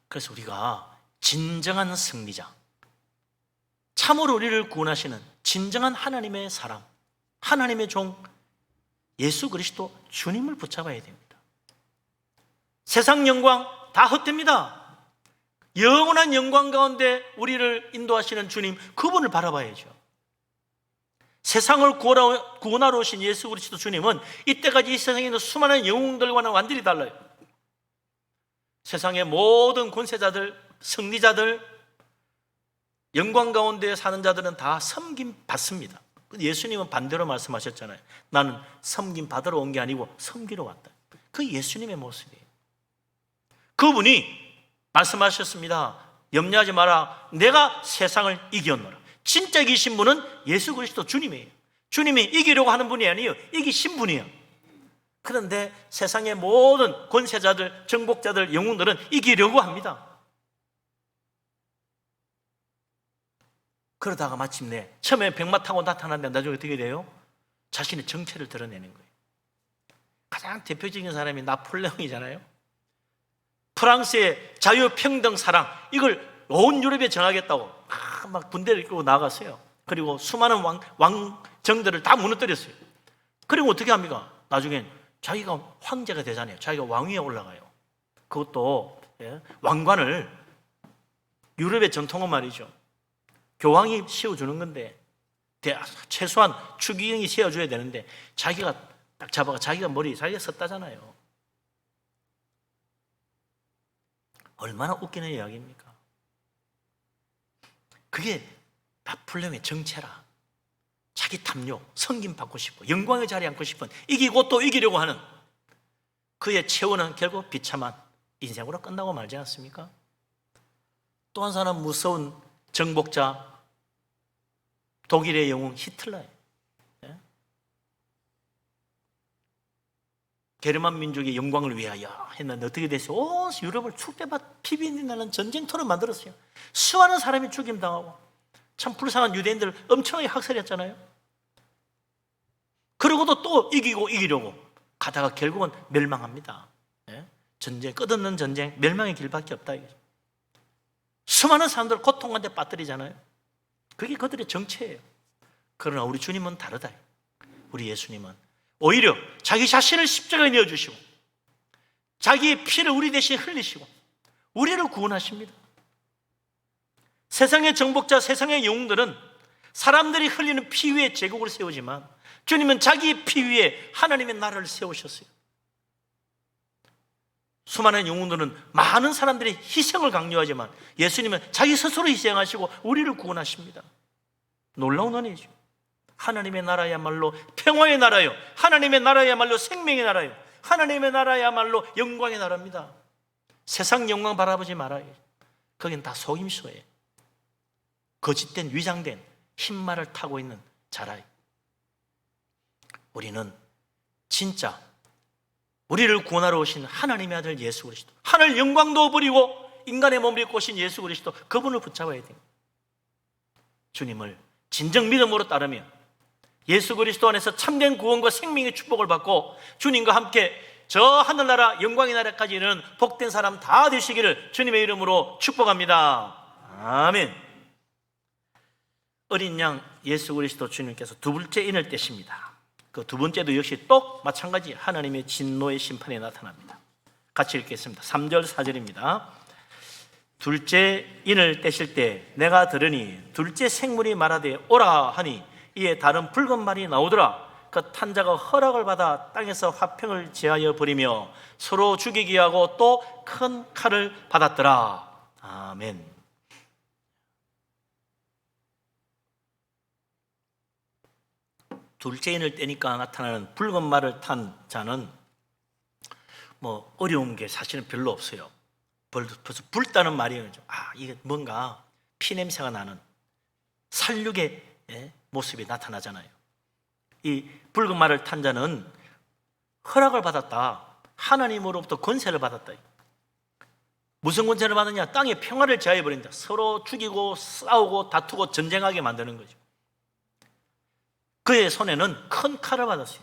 그래서 우리가 진정한 승리자, 참으로 우리를 구원하시는 진정한 하나님의 사람, 하나님의 종 예수 그리스도 주님을 붙잡아야 됩니다. 세상 영광 다 헛됩니다. 영원한 영광 가운데 우리를 인도하시는 주님, 그분을 바라봐야죠. 세상을 구원하러 오신 예수 그리스도 주님은 이때까지 이 세상에 있는 수많은 영웅들과는 완전히 달라요. 세상의 모든 권세자들, 승리자들, 영광 가운데 사는 자들은 다 섬김 받습니다. 예수님은 반대로 말씀하셨잖아요. 나는 섬김 받으러 온 게 아니고 섬기러 왔다. 그 예수님의 모습이에요. 그분이 말씀하셨습니다. 염려하지 마라. 내가 세상을 이겼노라. 진짜 이기신 분은 예수 그리스도 주님이에요. 주님이 이기려고 하는 분이 아니에요. 이기신 분이에요. 그런데 세상의 모든 권세자들, 정복자들, 영웅들은 이기려고 합니다. 그러다가 마침내 처음에 백마 타고 나타났는데 나중에 어떻게 돼요? 자신의 정체를 드러내는 거예요. 가장 대표적인 사람이 나폴레옹이잖아요. 프랑스의 자유평등 사랑, 이걸 온 유럽에 전하겠다고 막 군대를 이끌고 나갔어요. 그리고 수많은 왕정들을 다 무너뜨렸어요. 그리고 어떻게 합니까? 나중엔 자기가 황제가 되잖아요. 자기가 왕위에 올라가요. 그것도 왕관을, 유럽의 전통은 말이죠, 교황이 씌워주는 건데 최소한 추기경이 씌워줘야 되는데 자기가 딱 잡아가 자기가 자기가 썼다잖아요. 얼마나 웃기는 이야기입니까? 그게 나폴레옹의 정체라. 자기 탐욕, 섬김 받고 싶고 영광의 자리에 앉고 싶은, 이기고 또 이기려고 하는 그의 체온은 결국 비참한 인생으로 끝나고 말지 않습니까? 또 한 사람 무서운 정복자, 독일의 영웅 히틀러예요. 게르만 민족의 영광을 위하여 했는데 어떻게 됐어요? 온 유럽을 축대밭 피비린내 나는 전쟁터로 만들었어요. 수많은 사람이 죽임당하고 참 불쌍한 유대인들을 엄청나게 학살했잖아요. 그러고도 또 이기려고 가다가 결국은 멸망합니다. 전쟁, 끝없는 전쟁, 멸망의 길밖에 없다. 수많은 사람들을 고통 가운데 빠뜨리잖아요. 그게 그들의 정체예요. 그러나 우리 주님은 다르다. 우리 예수님은 오히려 자기 자신을 십자가에 내어주시고 자기의 피를 우리 대신 흘리시고 우리를 구원하십니다. 세상의 정복자, 세상의 영웅들은 사람들이 흘리는 피 위에 제국을 세우지만 주님은 자기의 피 위에 하나님의 나라를 세우셨어요. 수많은 영웅들은 많은 사람들이 희생을 강요하지만 예수님은 자기 스스로 희생하시고 우리를 구원하십니다. 놀라운 은혜죠. 하나님의 나라야말로 평화의 나라요, 하나님의 나라야말로 생명의 나라요, 하나님의 나라야말로 영광의 나라입니다. 세상 영광 바라보지 말아요. 거긴 다 속임수예요. 거짓된 위장된 흰말을 타고 있는 자라. 우리는 진짜 우리를 구원하러 오신 하나님의 아들 예수 그리스도, 하늘 영광도 버리고 인간의 몸을 입고 오신 예수 그리스도, 그분을 붙잡아야 됩니다. 주님을 진정 믿음으로 따르며 예수 그리스도 안에서 참된 구원과 생명의 축복을 받고 주님과 함께 저 하늘나라 영광의 나라까지 이르는 복된 사람 다 되시기를 주님의 이름으로 축복합니다. 아멘. 어린 양 예수 그리스도 주님께서 두 번째 인을 떼십니다. 그 두 번째도 역시 또 마찬가지 하나님의 진노의 심판에 나타납니다. 같이 읽겠습니다. 3절 4절입니다. 둘째 인을 떼실 때 내가 들으니 둘째 생물이 말하되 오라 하니 이에 다른 붉은 말이 나오더라. 그 탄자가 허락을 받아 땅에서 화평을 제하여 버리며 서로 죽이게 하고 또 큰 칼을 받았더라. 아멘. 둘째 인을 떼니까 나타나는 붉은 말을 탄 자는 뭐 어려운 게 사실은 별로 없어요. 벌써 붉다는 말이에요. 이게 뭔가 피냄새가 나는 살육의 모습이 나타나잖아요. 이 붉은 말을 탄 자는 허락을 받았다. 하나님으로부터 권세를 받았다. 무슨 권세를 받느냐? 땅에 평화를 제하여버린다. 서로 죽이고 싸우고 다투고 전쟁하게 만드는 거죠. 그의 손에는 큰 칼을 받았어요.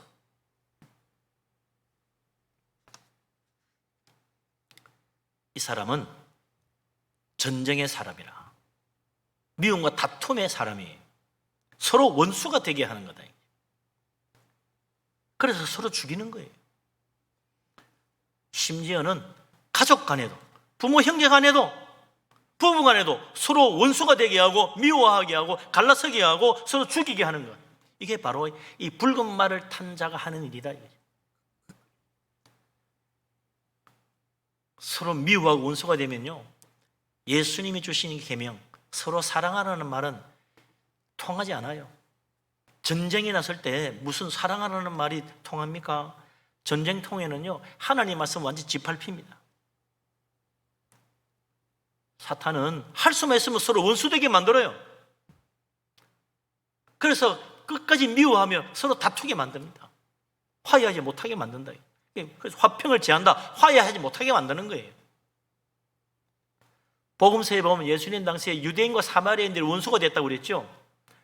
이 사람은 전쟁의 사람이라, 미움과 다툼의 사람이에요. 서로 원수가 되게 하는 거다. 그래서 서로 죽이는 거예요. 심지어는 가족 간에도, 부모 형제 간에도, 부부 간에도 서로 원수가 되게 하고 미워하게 하고 갈라서게 하고 서로 죽이게 하는 것. 이게 바로 이 붉은 말을 탄 자가 하는 일이다. 서로 미워하고 원수가 되면요, 예수님이 주신 이 계명, 서로 사랑하라는 말은 통하지 않아요. 전쟁이 났을 때 무슨 사랑하라는 말이 통합니까? 전쟁통에는요, 하나님 말씀 완전 짓밟힙니다. 사탄은 할 수만 있으면 서로 원수되게 만들어요. 그래서 끝까지 미워하며 서로 다투게 만듭니다. 화해하지 못하게 만든다. 그래서 화평을 제한다. 화해하지 못하게 만드는 거예요. 복음서에 보면 예수님 당시에 유대인과 사마리아인들이 원수가 됐다고 그랬죠.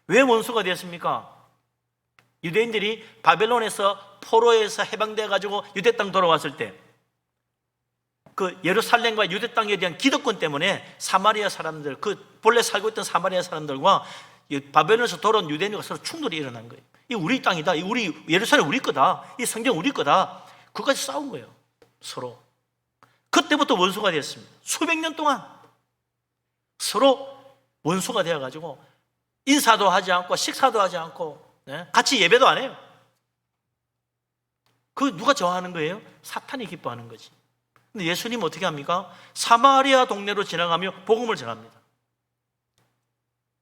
왜 원수가 됐습니까? 유대인들이 바벨론에서 포로에서 해방돼 가지고 유대 땅 돌아왔을 때 그 예루살렘과 유대 땅에 대한 기득권 때문에 사마리아 사람들, 그 본래 살고 있던 사마리아 사람들과 바벨론에서 돌아온 유대인과 서로 충돌이 일어난 거예요. 이 우리 땅이다. 이 우리 예루살렘 우리 거다. 이 성경 우리 거다. 그까지 싸운 거예요. 서로. 그때부터 원수가 됐습니다. 수백 년 동안 서로 원수가 되어 가지고 인사도 하지 않고 식사도 하지 않고 같이 예배도 안 해요. 그 누가 좋아하는 거예요? 사탄이 기뻐하는 거지. 근데 예수님 어떻게 합니까? 사마리아 동네로 지나가며 복음을 전합니다.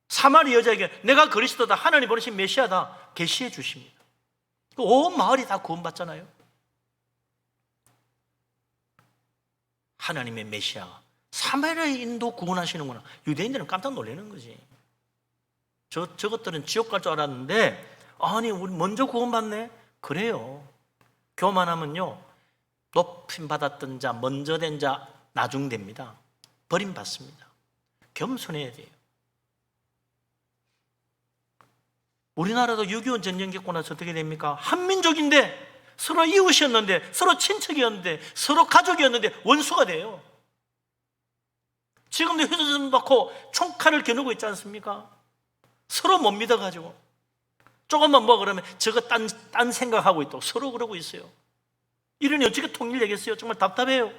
사마리아 여자에게 내가 그리스도다, 하나님 보내신 메시아다 계시해 주십니다. 온 마을이 다 구원받잖아요. 하나님의 메시아가 사마리아인도 구원하시는구나. 유대인들은 깜짝 놀라는 거지. 저것들은 지옥 갈 줄 알았는데 아니 우리 먼저 구원받네. 그래요. 교만하면요, 높임 받았던 자, 먼저 된 자 나중됩니다. 버림받습니다. 겸손해야 돼요. 우리나라도 6.25 전쟁 겪고 나서 어떻게 됩니까? 한민족인데, 서로 이웃이었는데, 서로 친척이었는데, 서로 가족이었는데 원수가 돼요. 지금도 휴대전 받고 총칼을 겨누고 있지 않습니까? 서로 못 믿어가지고 조금만 뭐 그러면 저거 딴 생각하고 있다고 서로 그러고 있어요. 이러니 어떻게 통일되겠어요? 정말 답답해요.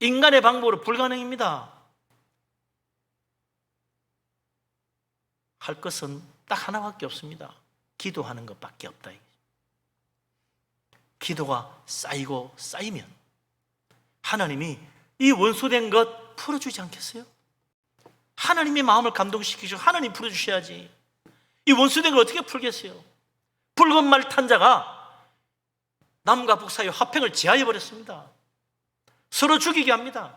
인간의 방법으로 불가능입니다. 할 것은 딱 하나밖에 없습니다. 기도하는 것밖에 없다. 기도가 쌓이고 쌓이면 하나님이 이 원수된 것 풀어주지 않겠어요? 하나님의 마음을 감동시키시고 하나님 풀어주셔야지. 이 원수된 걸 어떻게 풀겠어요? 붉은 말 탄 자가 남과 북 사이의 화평을 제하여버렸습니다. 서로 죽이게 합니다.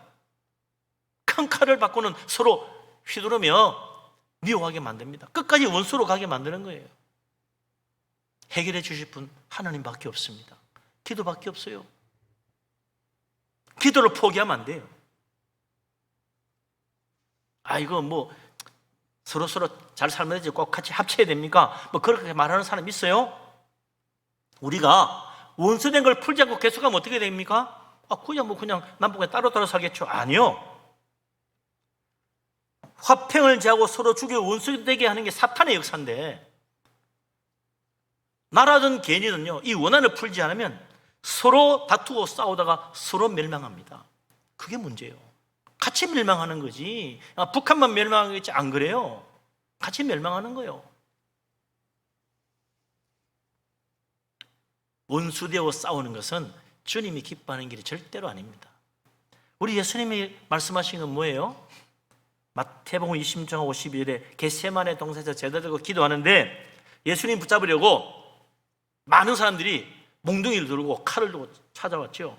큰 칼을 받고는 서로 휘두르며 미워하게 만듭니다. 끝까지 원수로 가게 만드는 거예요. 해결해 주실 분 하나님밖에 없습니다. 기도밖에 없어요. 기도를 포기하면 안 돼요. 이거 뭐 서로 잘 살면 되지 꼭 같이 합쳐야 됩니까? 뭐 그렇게 말하는 사람 있어요? 우리가 원수된 걸 풀지 않고 계속하면 어떻게 됩니까? 그냥 남북에 따로 살겠죠. 아니요. 화평을 제하고 서로 죽여 원수되게 하는 게 사탄의 역사인데, 나라든 개인이든요, 이 원한을 풀지 않으면 서로 다투고 싸우다가 서로 멸망합니다. 그게 문제예요. 같이 멸망하는 거지. 북한만 멸망하겠지, 안 그래요. 같이 멸망하는 거예요. 원수되어 싸우는 것은 주님이 기뻐하는 길이 절대로 아닙니다. 우리 예수님이 말씀하신 건 뭐예요? 마태복음 26장 52절에 겟세마네 동산에서 제자들과 기도하는데 예수님 붙잡으려고 많은 사람들이 몽둥이를 들고 칼을 들고 찾아왔죠.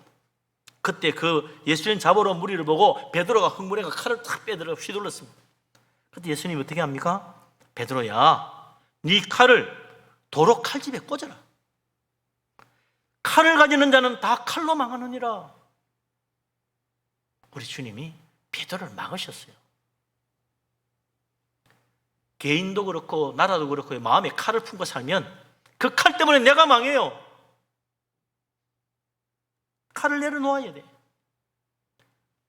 그때 그 예수님 잡으러 무리를 보고 베드로가 흥분해서 칼을 탁 빼들어 휘둘렀습니다. 그때 예수님이 어떻게 합니까? 베드로야, 네 칼을 도로 칼집에 꽂아라. 칼을 가지는 자는 다 칼로 망하느니라. 우리 주님이 베드로를 막으셨어요. 개인도 그렇고 나라도 그렇고 마음에 칼을 품고 살면 그 칼 때문에 내가 망해요. 칼을 내려놓아야 돼.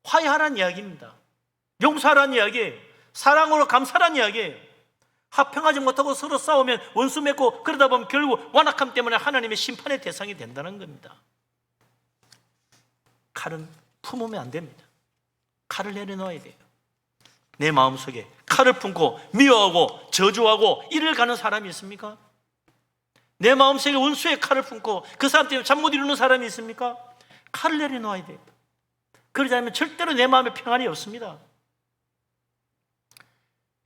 화해하라는 이야기입니다. 용서하라는 이야기예요. 사랑으로 감사라는 이야기예요. 화평하지 못하고 서로 싸우면 원수 맺고 그러다 보면 결국 완악함 때문에 하나님의 심판의 대상이 된다는 겁니다. 칼은 품으면 안 됩니다. 칼을 내려놓아야 돼요. 내 마음속에 칼을 품고 미워하고 저주하고 이를 가는 사람이 있습니까? 내 마음속에 원수의 칼을 품고 그 사람 때문에 잠 못 이루는 사람이 있습니까? 칼을 내려놓아야 돼요. 그러지 않으면 절대로 내 마음에 평안이 없습니다.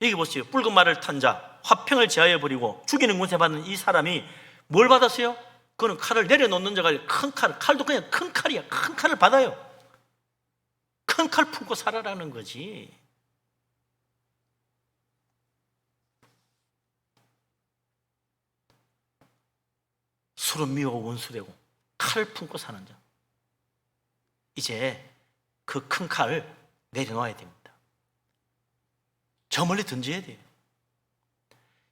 여기 보세요. 붉은 말을 탄 자, 화평을 제하여 버리고 죽이는 권세 받는 이 사람이 뭘 받았어요? 그는 칼을 내려놓는 자가 큰 칼, 칼도 그냥 큰 칼이야. 큰 칼을 받아요. 큰 칼 품고 살아라는 거지. 서로 미워하고 원수되고 칼을 품고 사는 자, 이제 그 큰 칼을 내려놓아야 됩니다. 저 멀리 던져야 돼요.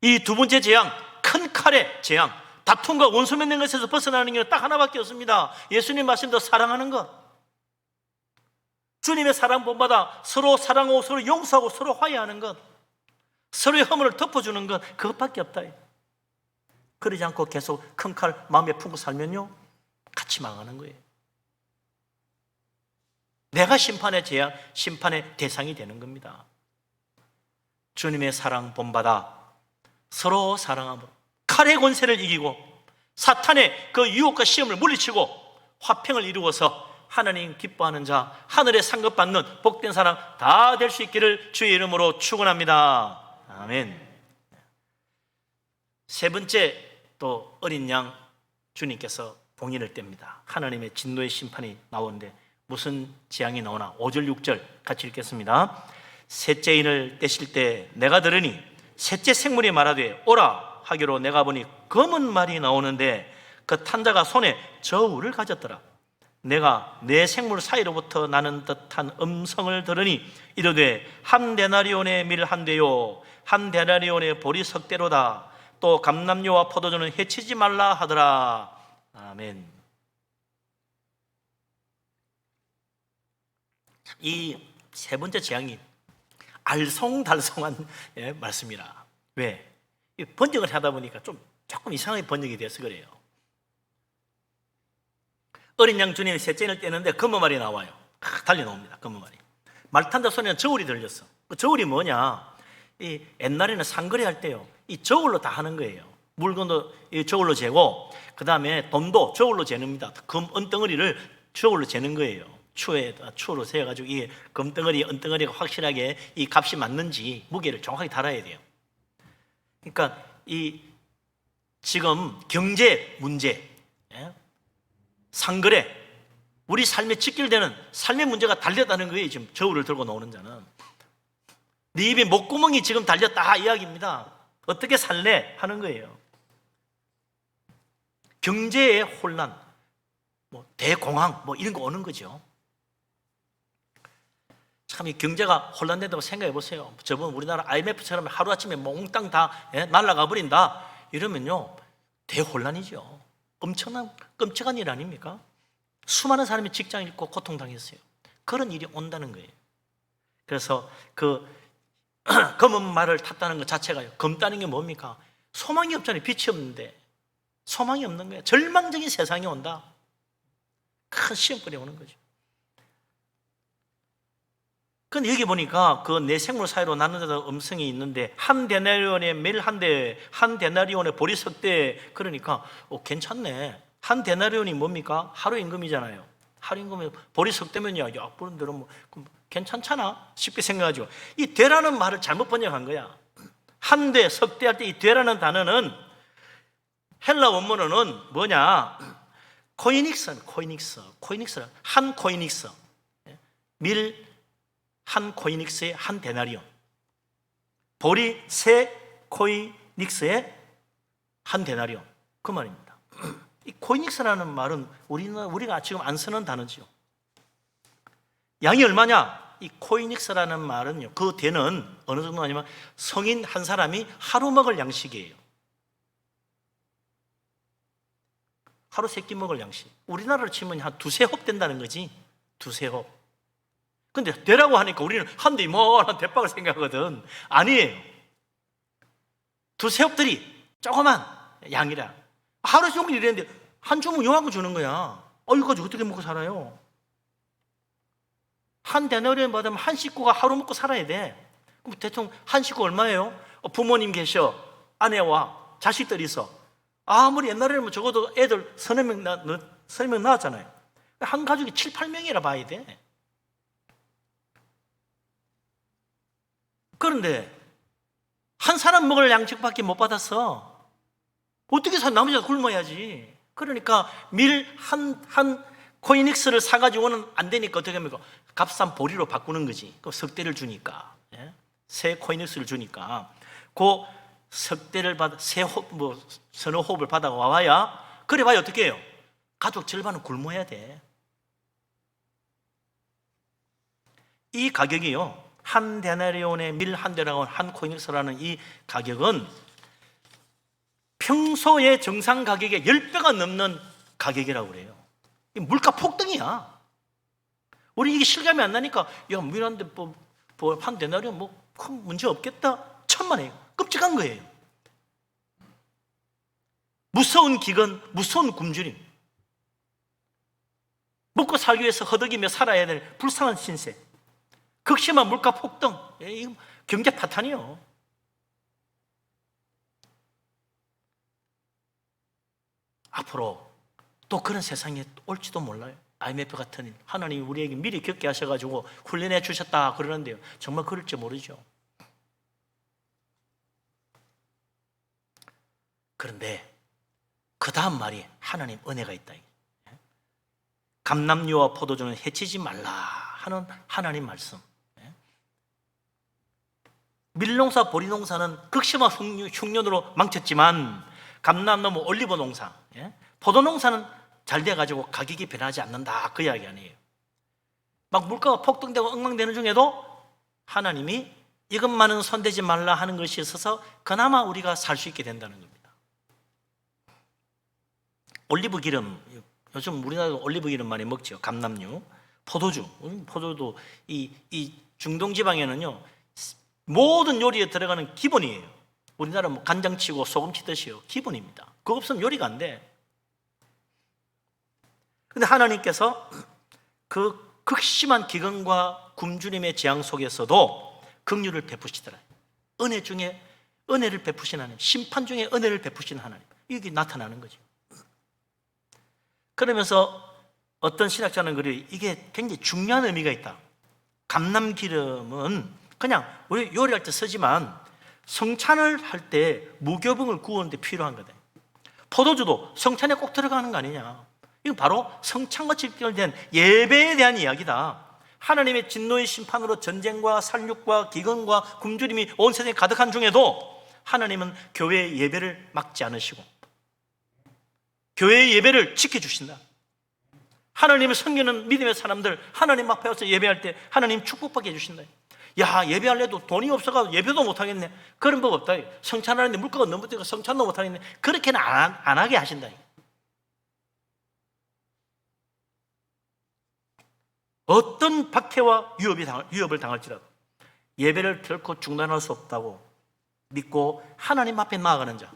이 두 번째 재앙, 큰 칼의 재앙, 다툼과 원수 맺는 것에서 벗어나는 게 딱 하나밖에 없습니다. 예수님 말씀대로 사랑하는 것. 주님의 사랑 본받아 서로 사랑하고 서로 용서하고 서로 화해하는 것, 서로의 허물을 덮어주는 것, 그것밖에 없다. 그러지 않고 계속 큰 칼 마음에 품고 살면요, 같이 망하는 거예요. 내가 심판의 재앙, 심판의 대상이 되는 겁니다. 주님의 사랑 본받아 서로 사랑함으로 칼의 권세를 이기고 사탄의 그 유혹과 시험을 물리치고 화평을 이루어서 하나님 기뻐하는 자, 하늘에 상급받는 복된 사람 다 될 수 있기를 주의 이름으로 축원합니다. 아멘. 세 번째, 또 어린 양 주님께서 봉인을 뗍니다. 하나님의 진노의 심판이 나오는데 무슨 재앙이 나오나 5절 6절 같이 읽겠습니다. 셋째 인을 떼실 때 내가 들으니 셋째 생물이 말하되 오라 하기로 내가 보니 검은 말이 나오는데 그 탄 자가 손에 저울을 가졌더라. 내가 내 생물 사이로부터 나는 듯한 음성을 들으니 이르되 한 데나리온의 밀 한 대요 한 데나리온의 보리 석 대로다. 또 감람류와 포도주는 해치지 말라 하더라. 아멘. 이 세 번째 재앙이 알쏭달쏭한 말씀이라. 왜? 번역을 하다 보니까 조금 이상하게 번역이 돼서 그래요. 어린 양 주님이 셋째를 떼는데 검은말이 나와요. 달리 나옵니다. 검은말이. 말 탄다 소리는 저울이 들렸어. 그 저울이 뭐냐? 이 옛날에는 상거래 할 때요, 이 저울로 다 하는 거예요. 물건도 이 저울로 재고, 그 다음에 돈도 저울로 재는입니다. 금 은덩어리를 저울로 재는 거예요. 추로 세어가지고 이 금덩어리, 은덩어리가 확실하게 이 값이 맞는지 무게를 정확하게 달아야 돼요. 그러니까 이 지금 경제 문제, 상거래, 우리 삶에 직결되는 삶의 문제가 달렸다는 거예요. 지금 저울을 들고 나오는 자는. 네 입에 목구멍이 지금 달렸다 이야기입니다. 어떻게 살래? 하는 거예요. 경제의 혼란, 대공황 이런 거 오는 거죠. 참 이 경제가 혼란된다고 생각해 보세요. 저번 우리나라 IMF처럼 하루아침에 몽땅 다 날아가 버린다 이러면요 대혼란이죠. 엄청난 끔찍한 일 아닙니까? 수많은 사람이 직장을 잃고 고통당했어요. 그런 일이 온다는 거예요. 그래서 그 검은 말을 탔다는 것 자체가요, 검다는 게 뭡니까? 소망이 없잖아요. 빛이 없는데 소망이 없는 거예요. 절망적인 세상이 온다. 큰 시험거리 오는 거죠. 근데 여기 보니까 그 네 생물 사이로 나누는 음성이 있는데 한 데나리온에 매일 한 데나리온에 보리 석 대. 그러니까 괜찮네. 한 데나리온이 뭡니까? 하루 임금이잖아요. 하루 임금에 보리 석 대면요, 야, 그런대로 괜찮잖아 쉽게 생각하죠. 이 되라는 말을 잘못 번역한 거야. 한 대, 석 대 할 때 이 되라는 단어는 헬라 원문어는 뭐냐? 코이닉스, 한 코이닉스, 밀 한 코이닉스의 한 데나리온, 보리 세 코이닉스의 한 데나리온, 그 말입니다. 이 코이닉스라는 말은 우리가 지금 안 쓰는 단어죠. 양이 얼마냐? 이 코이닉스라는 말은요, 그 대는 어느 정도 아니면 성인 한 사람이 하루 먹을 양식이에요. 하루 세 끼 먹을 양식. 우리나라로 치면 한 두세 홉 된다는 거지. 두세 홉. 근데 되라고 하니까 우리는 한데 이만한 대박을 생각하거든. 아니에요. 두세 홉들이 조그만 양이라. 하루 종일 이랬는데 한 주먹 요만큼 주는 거야. 이거 가지고 어떻게 먹고 살아요? 한 데나리온 받으면 한 식구가 하루 먹고 살아야 돼. 그럼 대충 한 식구 얼마예요? 부모님 계셔, 아내와 자식들이 있어. 아무리 옛날에는 적어도 애들 서너 명 낳았잖아요. 한 가족이 7, 8명이라 봐야 돼. 그런데 한 사람 먹을 양식밖에 못 받았어. 어떻게 나머지가 굶어야지. 그러니까 밀 한 코이닉스를 사가지고는 안 되니까 어떻게 합니까? 값싼 보리로 바꾸는 거지. 그 석대를 주니까, 세 코이닉스를 주니까 그 석대를 받아 서너 호흡을 받아 와야, 그래 봐야 어떻게 해요? 가족 절반은 굶어야 돼. 이 가격이요, 한 데나리온에 밀 한 데나리온 한 코이닉스라는 이 가격은 평소의 정상 가격의 10배가 넘는 가격이라고 그래요. 물가 폭등이야. 우리 이게 실감이 안 나니까 야, 밀 한 대 한 데나리온 큰 문제 없겠다. 천만에요. 끔찍한 거예요. 무서운 기근, 무서운 굶주림, 먹고 살기 위해서 허덕이며 살아야 될 불쌍한 신세, 극심한 물가 폭등, 이거 경제 파탄이요. 앞으로 또 그런 세상이 올지도 몰라요. IMF 같은 일, 하나님이 우리에게 미리 겪게 하셔가지고 훈련해 주셨다 그러는데요, 정말 그럴지 모르죠. 그런데 그 다음 말이 하나님 은혜가 있다. 감람류와 포도주는 해치지 말라 하는 하나님 말씀. 밀농사, 보리농사는 극심한 흉년으로 망쳤지만 감람나무, 올리브 농사, 포도농사는 잘 돼가지고 가격이 변하지 않는다, 그 이야기 아니에요. 막 물가가 폭등되고 엉망되는 중에도 하나님이 이것만은 손대지 말라 하는 것이 있어서 그나마 우리가 살 수 있게 된다는 겁니다. 올리브 기름, 요즘 우리나라도 올리브 기름 많이 먹죠. 감람류, 포도주도 이 중동 지방에는요 모든 요리에 들어가는 기본이에요. 우리나라 간장 치고 소금 치듯이요, 기본입니다. 그거 없으면 요리가 안 돼. 근데 하나님께서 그 극심한 기근과 굶주림의 재앙 속에서도 긍휼을 베푸시더라. 은혜 중에 은혜를 베푸신 하나님, 심판 중에 은혜를 베푸신 하나님, 이게 나타나는 거죠. 그러면서 어떤 신학자는 그래요, 이게 굉장히 중요한 의미가 있다. 감람기름은 그냥 우리 요리할 때 쓰지만 성찬을 할 때 무교병을 구우는데 필요한 거다. 포도주도 성찬에 꼭 들어가는 거 아니냐. 이건 바로 성찬과 직결된 예배에 대한 이야기다. 하나님의 진노의 심판으로 전쟁과 살육과 기근과 굶주림이 온 세상에 가득한 중에도 하나님은 교회의 예배를 막지 않으시고 교회의 예배를 지켜주신다. 하나님을 섬기는 믿음의 사람들 하나님 앞에 와서 예배할 때 하나님 축복받게 해주신다. 야, 예배할래도 돈이 없어서 예배도 못하겠네. 그런 법 없다. 성찬하는데 물가가 너무 뛰고 성찬도 못하겠네. 그렇게는 안 하게 하신다. 어떤 박해와 위협을 당할지라도 예배를 결코 중단할 수 없다고 믿고 하나님 앞에 나아가는 자,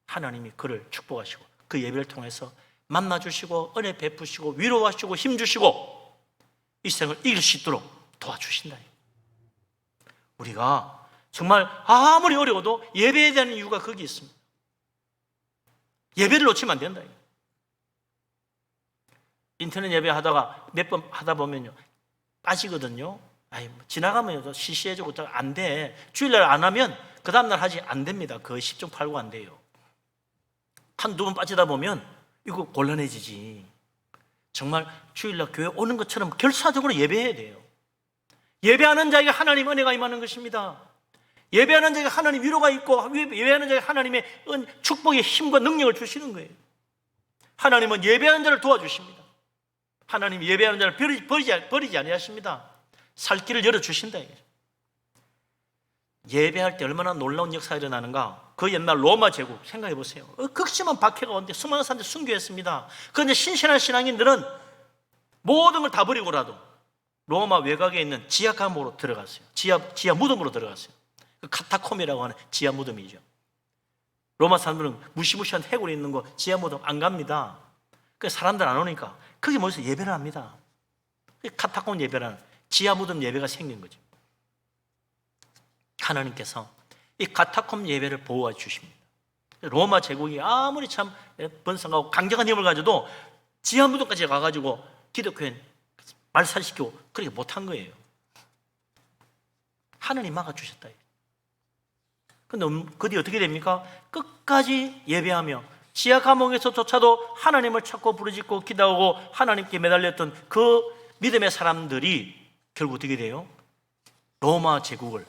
하나님이 그를 축복하시고 그 예배를 통해서 만나주시고 은혜 베푸시고 위로하시고 힘주시고 이 세상을 이길 수 있도록 도와주신다. 우리가 정말 아무리 어려워도 예배에 대한 이유가 거기 있습니다. 예배를 놓치면 안 된다. 인터넷 예배 하다가 몇 번 하다 보면요 빠지거든요. 지나가면 시시해지고 안 돼. 주일날 안 하면 그 다음날 하지 안 됩니다. 그거 10중 8구 안 돼요. 한두 번 빠지다 보면 이거 곤란해지지. 정말 주일날 교회 오는 것처럼 결사적으로 예배해야 돼요. 예배하는 자에게 하나님 은혜가 임하는 것입니다. 예배하는 자에게 하나님 위로가 있고 예배하는 자에게 하나님의 축복의 힘과 능력을 주시는 거예요. 하나님은 예배하는 자를 도와주십니다. 하나님 예배하는 자를 버리지 아니하십니다. 살 길을 열어주신다. 예배할 때 얼마나 놀라운 역사가 일어나는가. 그 옛날 로마 제국 생각해 보세요. 극심한 박해가 오는데 수많은 사람들이 순교했습니다. 그런데 신실한 신앙인들은 모든 걸 다 버리고라도 로마 외곽에 있는 지하 감옥으로 들어갔어요. 지하 무덤으로 들어갔어요. 그 카타콤이라고 하는 지하 무덤이죠. 로마 사람들은 무시무시한 해골이 있는 거 지하 무덤 안 갑니다. 그 사람들 안 오니까 거기 모여서 예배를 합니다. 카타콤 예배라는 지하 무덤 예배가 생긴 거죠. 하나님께서 이 카타콤 예배를 보호해 주십니다. 로마 제국이 아무리 참 번성하고 강력한 힘을 가져도 지하 무덤까지 가가지고 기독교인 말살시키고 그렇게 못한 거예요. 하나님 막아주셨다. 그런데 그 뒤 어떻게 됩니까? 끝까지 예배하며 지하 감옥에서조차도 하나님을 찾고 부르짖고 기도하고 하나님께 매달렸던 그 믿음의 사람들이 결국 어떻게 돼요? 로마 제국을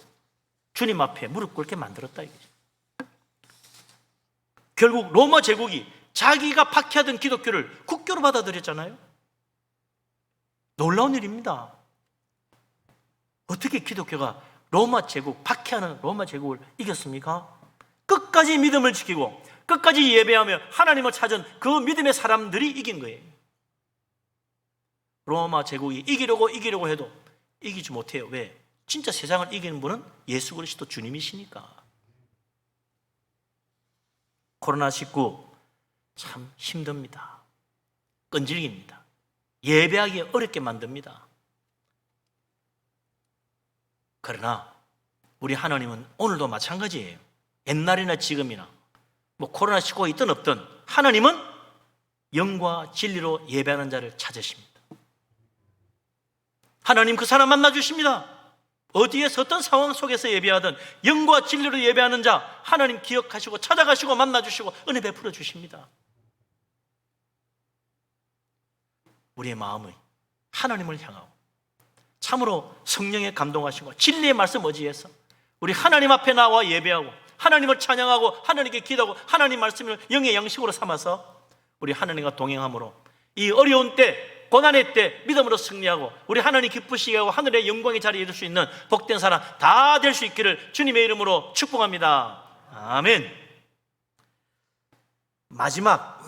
주님 앞에 무릎 꿇게 만들었다 이거죠. 결국 로마 제국이 자기가 박해하던 기독교를 국교로 받아들였잖아요. 놀라운 일입니다. 어떻게 기독교가 로마 제국, 박해하는 로마 제국을 이겼습니까? 끝까지 믿음을 지키고 끝까지 예배하며 하나님을 찾은 그 믿음의 사람들이 이긴 거예요. 로마 제국이 이기려고 해도 이기지 못해요. 왜? 진짜 세상을 이기는 분은 예수 그리스도 주님이시니까. 코로나19 참 힘듭니다. 끈질깁니다. 예배하기 어렵게 만듭니다. 그러나 우리 하나님은 오늘도 마찬가지예요. 옛날이나 지금이나 코로나19가 있든 없든 하나님은 영과 진리로 예배하는 자를 찾으십니다. 하나님 그 사람 만나주십니다. 어디에서 어떤 상황 속에서 예배하든 영과 진리로 예배하는 자 하나님 기억하시고 찾아가시고 만나주시고 은혜 베풀어 주십니다. 우리의 마음이 하나님을 향하고 참으로 성령에 감동하시고 진리의 말씀 의지해서 우리 하나님 앞에 나와 예배하고 하나님을 찬양하고 하나님께 기도하고 하나님 말씀을 영의 양식으로 삼아서 우리 하나님과 동행함으로 이 어려운 때 고난의 때 믿음으로 승리하고 우리 하나님 기쁘시게 하고 하늘의 영광의 자리에 이룰 수 있는 복된 사람 다 될 수 있기를 주님의 이름으로 축복합니다. 아멘. 마지막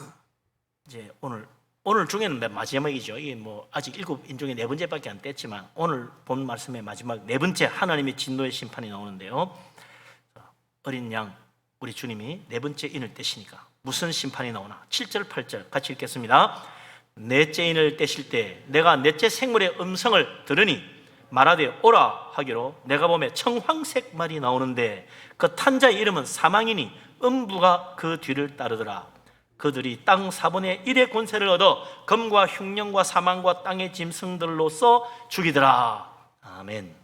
이제 오늘 중에는 마지막이죠. 이게 아직 7인 중에 4번째밖에 안 뗐지만 오늘 본 말씀의 마지막 4번째 하나님의 진노의 심판이 나오는데요. 어린 양 우리 주님이 4번째 인을 떼시니까 무슨 심판이 나오나 7절 8절 같이 읽겠습니다. 넷째 인을 떼실 때 내가 넷째 생물의 음성을 들으니 말하되 오라 하기로 내가 보매 청황색 말이 나오는데 그 탄 자의 이름은 사망이니 음부가 그 뒤를 따르더라. 그들이 땅 4분의 1의 권세를 얻어 검과 흉령과 사망과 땅의 짐승들로서 죽이더라. 아멘.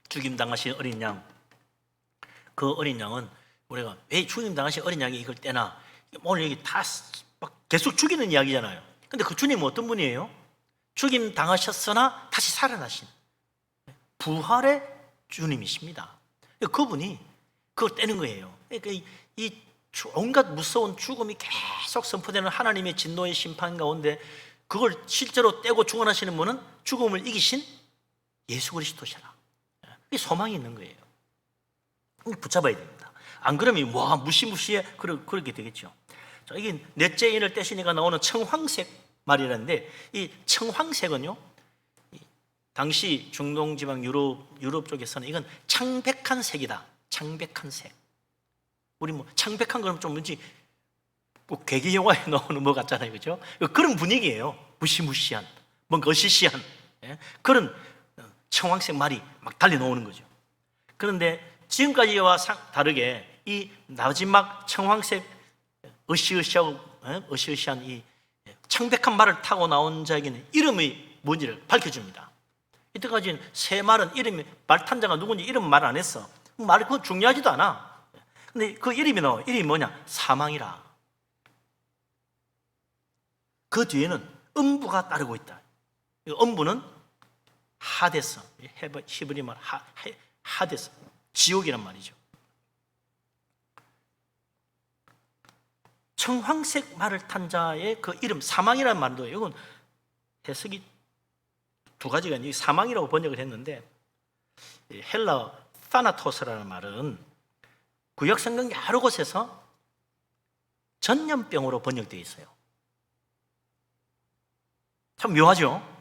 죽임당하신 어린 양, 그 어린 양은 우리가 왜 죽임당하신 어린 양이 이걸 떼나 오늘 여기 다 막 계속 죽이는 이야기잖아요. 근데 그 주님은 어떤 분이에요? 죽임 당하셨으나 다시 살아나신 부활의 주님이십니다. 그분이 그걸 떼는 거예요. 그러니까 이 온갖 무서운 죽음이 계속 선포되는 하나님의 진노의 심판 가운데 그걸 실제로 떼고 중원하시는 분은 죽음을 이기신 예수 그리스도시라. 이 소망이 있는 거예요. 붙잡아야 됩니다. 안 그러면 와 무시무시해 그렇게 되겠죠. 자, 이게 넷째 인을 떼시니까 나오는 청황색 말이라는데 이 청황색은요, 당시 중동 지방 유럽 쪽에서는 이건 창백한 색이다. 창백한 색. 우리 뭐 창백한 거는 좀 뭔지 꼭 괴기 영화에 나오는 뭐 같잖아요, 그죠? 그런 분위기예요. 무시무시한, 뭔가 어시시한 그런 청황색 말이 막 달려 나오는 거죠. 그런데 지금까지와 다르게 이 마지막 청황색 어시시한 이 창백한 말을 타고 나온 자에게는 이름이 뭔지를 밝혀줍니다. 이때까지는 세 말은 말 탄 자가 누군지 이름 말 안 했어. 말이 그건 중요하지도 않아. 근데 그 이름이 나와. 이름이 뭐냐? 사망이라. 그 뒤에는 음부가 따르고 있다. 음부는 하데스, 히브리 말 하데스, 지옥이란 말이죠. 청황색 말을 탄 자의 그 이름 사망이라는 말도 이건 해석이 두 가지가 있는데 사망이라고 번역을 했는데 헬라 타나토스라는 말은 구약 성경 여러 곳에서 전염병으로 번역되어 있어요. 참 묘하죠?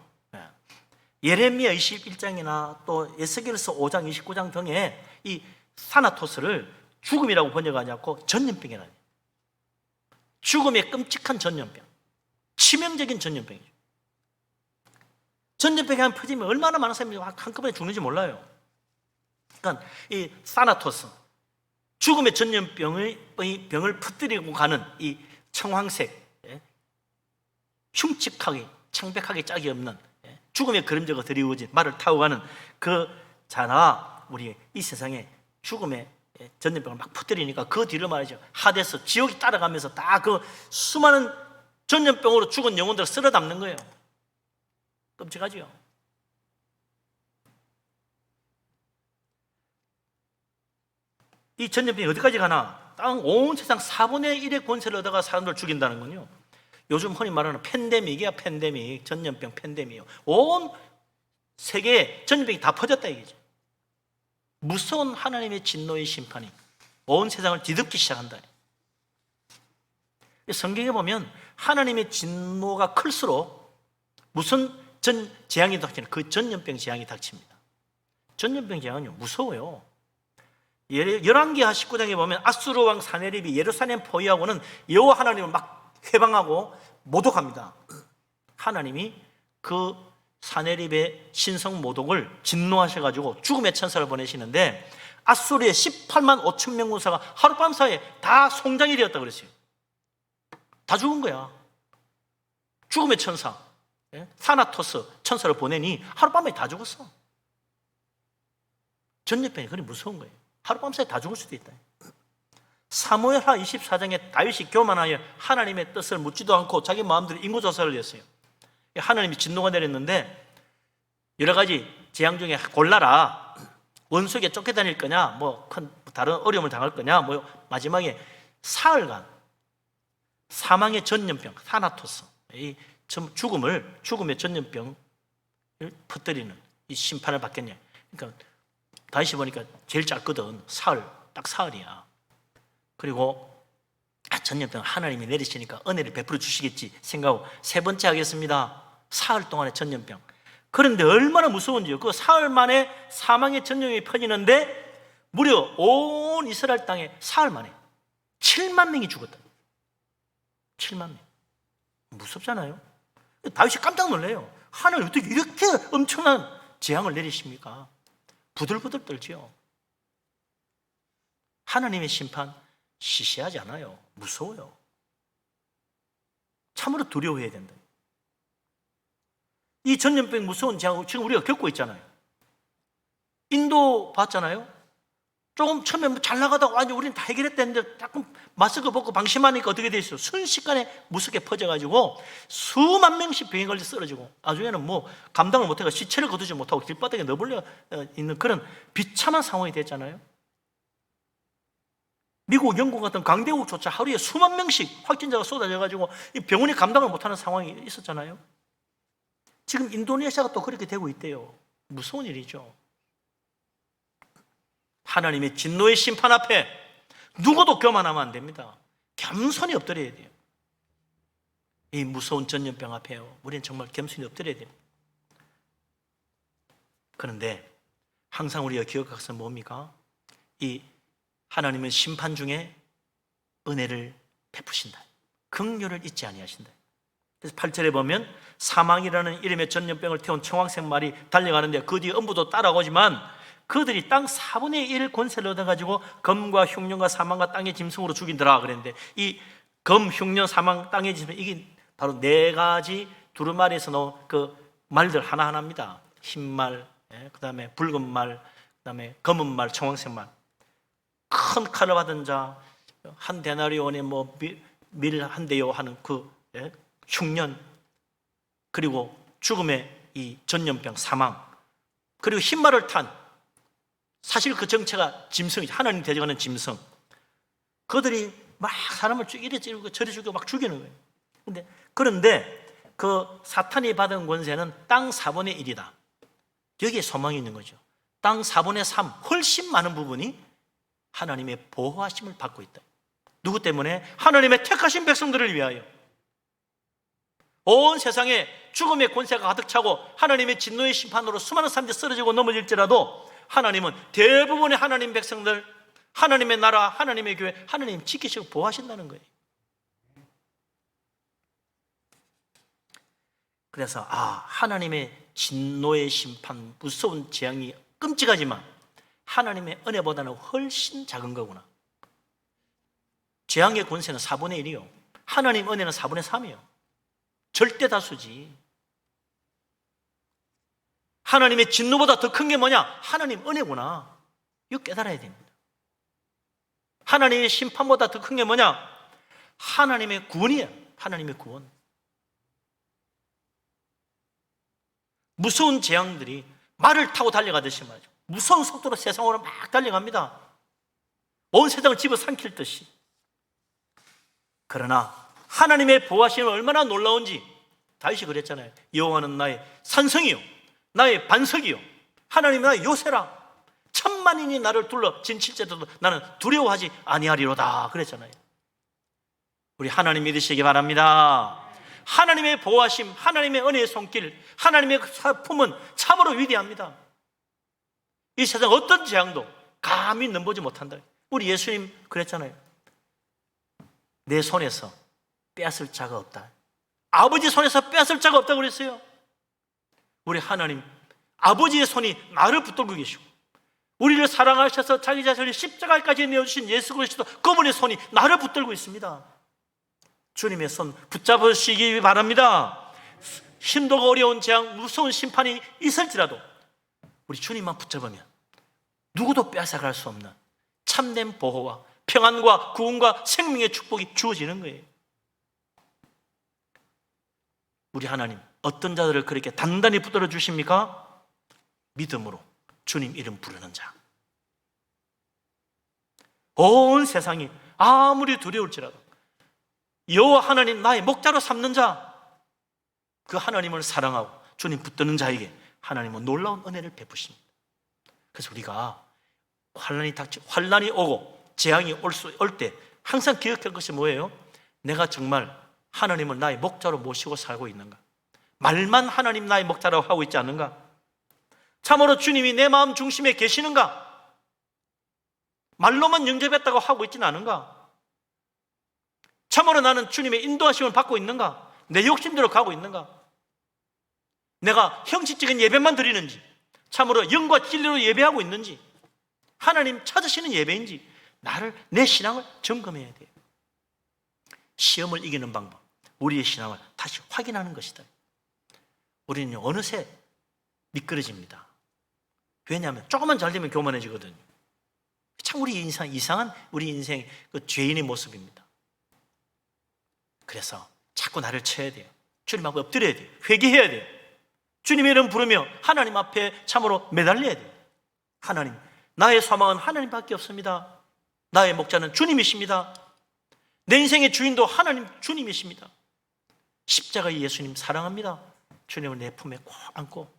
예레미야 21장이나 또 에스겔서 5장 29장 등에 이 사나토스를 죽음이라고 번역하지 않고 전염병이라니. 죽음의 끔찍한 전염병, 치명적인 전염병이죠. 전염병이 한 퍼지면 얼마나 많은 사람들이 한꺼번에 죽는지 몰라요. 그러니까 이 사나토스, 죽음의 전염병의 병을 퍼뜨리고 가는 이 청황색, 흉측하게 창백하게 짝이 없는 죽음의 그림자가 드리워진 말을 타고 가는 그 자나 우리 이 세상에 죽음의 전염병을 막 퍼뜨리니까 그 뒤를 말이죠. 하데스, 지옥이 따라가면서 다 그 수많은 전염병으로 죽은 영혼들을 쓸어 담는 거예요. 끔찍하죠. 이 전염병이 어디까지 가나? 땅 온 세상 4분의 1의 권세를 얻어가 사람들을 죽인다는 건요. 요즘 흔히 말하는 팬데믹이야, 팬데믹. 전염병 팬데믹이요. 온 세계에 전염병이 다 퍼졌다 이거죠. 무서운 하나님의 진노의 심판이 온 세상을 뒤덮기 시작한다. 성경에 보면 하나님의 진노가 클수록 무슨 재앙이 닥치는 그 전염병 재앙이 닥칩니다. 전염병 재앙은요 무서워요. 열왕기하 19장에 보면 아수르 왕 사네립이 예루살렘 포위하고는 여호와 하나님을 막 회방하고 모독합니다. 하나님이 그 사네립의 신성 모독을 진노하셔가지고 죽음의 천사를 보내시는데 아수르의 18만 5천 명 군사가 하룻밤 사이에 다 송장이 되었다 그랬어요. 다 죽은 거야. 죽음의 천사 사나토스 천사를 보내니 하룻밤에 다 죽었어. 전염병이 그리 무서운 거예요. 하룻밤 사이에 다 죽을 수도 있다. 사무엘하 24장에 다윗이 교만하여 하나님의 뜻을 묻지도 않고 자기 마음대로 인구조사를 했어요. 하나님이 진노가 내렸는데 여러 가지 재앙 중에 골라라. 원수에게 쫓겨다닐 거냐, 뭐 큰 다른 어려움을 당할 거냐, 뭐 마지막에 사흘간 사망의 전염병 사나토스, 이 죽음의 전염병을 퍼뜨리는 이 심판을 받겠냐. 그러니까 다윗이 보니까 제일 짧거든. 딱 사흘이야. 그리고 전염병 하나님이 내리시니까 은혜를 베풀어 주시겠지 생각하고 세 번째 하겠습니다. 사흘 동안의 전염병. 그런데 얼마나 무서운지요. 그 사흘 만에 사망의 전염이 퍼지는데 무려 온 이스라엘 땅에 사흘 만에 7만 명이 죽었다. 7만 명. 무섭잖아요. 다윗이 깜짝 놀래요. 하나님 어떻게 이렇게 엄청난 재앙을 내리십니까? 부들부들 떨지요. 하나님의 심판 시시하지 않아요. 무서워요. 참으로 두려워해야 된다. 이 전염병 무서운 재앙을 지금 우리가 겪고 있잖아요. 인도 봤잖아요. 조금 처음에 뭐 잘 나가다가 완전 우리는 다 해결했다는데 조금 마스크 벗고 방심하니까 어떻게 돼 있어요? 순식간에 무섭게 퍼져가지고 수만 명씩 병에 걸려 쓰러지고 나중에는 뭐 감당을 못해서 시체를 거두지 못하고 길바닥에 너불려 있는 그런 비참한 상황이 됐잖아요. 미국, 영국 같은 강대국조차 하루에 수만 명씩 확진자가 쏟아져가지고 이 병원이 감당을 못하는 상황이 있었잖아요. 지금 인도네시아가 또 그렇게 되고 있대요. 무서운 일이죠. 하나님의 진노의 심판 앞에 누구도 교만하면 안 됩니다. 겸손히 엎드려야 돼요. 이 무서운 전염병 앞에요. 우리는 정말 겸손히 엎드려야 됩니다. 그런데 항상 우리가 기억할 것은 뭡니까? 이 하나님은 심판 중에 은혜를 베푸신다. 긍휼을 잊지 아니하신다. 그래서 8절에 보면 사망이라는 이름의 전염병을 태운 청황색 말이 달려가는데 그 뒤에 음부도 따라오지만 그들이 땅 4분의 1 권세를 얻어가지고 검과 흉년과 사망과 땅의 짐승으로 죽이더라 그랬는데 이 검, 흉년, 사망, 땅의 짐승 이게 바로 네 가지 두루마리에서 나온 그 말들 하나하나입니다. 흰말, 그 다음에 붉은 말, 그 다음에 검은 말, 청황색 말. 큰 칼을 받은 자, 한 데나리온에 뭐 밀 한 대요 하는 그 흉년, 그리고 죽음의 이 전염병, 사망, 그리고 흰말을 탄 사실 그 정체가 짐승이죠. 하나님 대적하는 짐승. 그들이 막 사람을 이래 찌르고 저래 죽이고 막 죽이는 거예요. 그런데 그 사탄이 받은 권세는 땅 4분의 1이다. 여기에 소망이 있는 거죠. 땅 4분의 3, 훨씬 많은 부분이 하나님의 보호하심을 받고 있다. 누구 때문에? 하나님의 택하신 백성들을 위하여. 온 세상에 죽음의 권세가 가득 차고 하나님의 진노의 심판으로 수많은 사람들이 쓰러지고 넘어질지라도 하나님은 대부분의 하나님 백성들, 하나님의 나라, 하나님의 교회, 하나님 지키시고 보호하신다는 거예요. 그래서 하나님의 진노의 심판, 무서운 재앙이 끔찍하지만 하나님의 은혜보다는 훨씬 작은 거구나. 재앙의 권세는 4분의 1이요. 하나님 은혜는 4분의 3이요. 절대 다수지. 하나님의 진노보다 더 큰 게 뭐냐? 하나님 은혜구나. 이거 깨달아야 됩니다. 하나님의 심판보다 더 큰 게 뭐냐? 하나님의 구원이에요. 하나님의 구원. 무서운 재앙들이 말을 타고 달려가듯이 말이죠. 무서운 속도로 세상으로 막 달려갑니다. 온 세상을 집어삼킬 듯이. 그러나 하나님의 보호하심은 얼마나 놀라운지 다윗이 그랬잖아요. 여호와는 나의 산성이요 나의 반석이요 하나님은 나의 요새라. 천만인이 나를 둘러 진칠지라도 나는 두려워하지 아니하리로다 그랬잖아요. 우리 하나님 믿으시기 바랍니다. 하나님의 보호하심, 하나님의 은혜의 손길, 하나님의 품은 참으로 위대합니다. 이 세상 어떤 재앙도 감히 넘보지 못한다. 우리 예수님 그랬잖아요. 내 손에서 빼앗을 자가 없다. 아버지 손에서 빼앗을 자가 없다고 그랬어요. 우리 하나님 아버지의 손이 나를 붙들고 계시고 우리를 사랑하셔서 자기 자신을 십자가까지 내어주신 예수 그리스도 그분의 손이 나를 붙들고 있습니다. 주님의 손 붙잡으시기 바랍니다. 힘도가 어려운 재앙, 무서운 심판이 있을지라도 우리 주님만 붙잡으면 누구도 빼앗아갈 수 없는 참된 보호와 평안과 구원과 생명의 축복이 주어지는 거예요. 우리 하나님 어떤 자들을 그렇게 단단히 붙들어 주십니까? 믿음으로 주님 이름 부르는 자. 온 세상이 아무리 두려울지라도 여호와 하나님 나의 목자로 삼는 자, 그 하나님을 사랑하고 주님 붙드는 자에게 하나님은 놀라운 은혜를 베푸십니다. 그래서 우리가 환난이 오고 재앙이 올 때 항상 기억할 것이 뭐예요? 내가 정말 하나님을 나의 목자로 모시고 살고 있는가? 말만 하나님 나의 목자라고 하고 있지 않는가? 참으로 주님이 내 마음 중심에 계시는가? 말로만 영접했다고 하고 있지는 않은가? 참으로 나는 주님의 인도하심을 받고 있는가? 내 욕심대로 가고 있는가? 내가 형식적인 예배만 드리는지, 참으로 영과 진리로 예배하고 있는지, 하나님 찾으시는 예배인지 내 신앙을 점검해야 돼요. 시험을 이기는 방법, 우리의 신앙을 다시 확인하는 것이다. 우리는 어느새 미끄러집니다. 왜냐하면 조금만 잘 되면 교만해지거든요. 참 우리 인생 이상한 우리 인생 그 죄인의 모습입니다. 그래서 자꾸 나를 쳐야 돼요. 주님 앞에 엎드려야 돼요. 회개해야 돼요. 주님의 이름 부르며 하나님 앞에 참으로 매달려야 돼요. 하나님, 나의 소망은 하나님밖에 없습니다. 나의 목자는 주님이십니다. 내 인생의 주인도 하나님 주님이십니다. 십자가의 예수님 사랑합니다. 주님을 내 품에 꼭 안고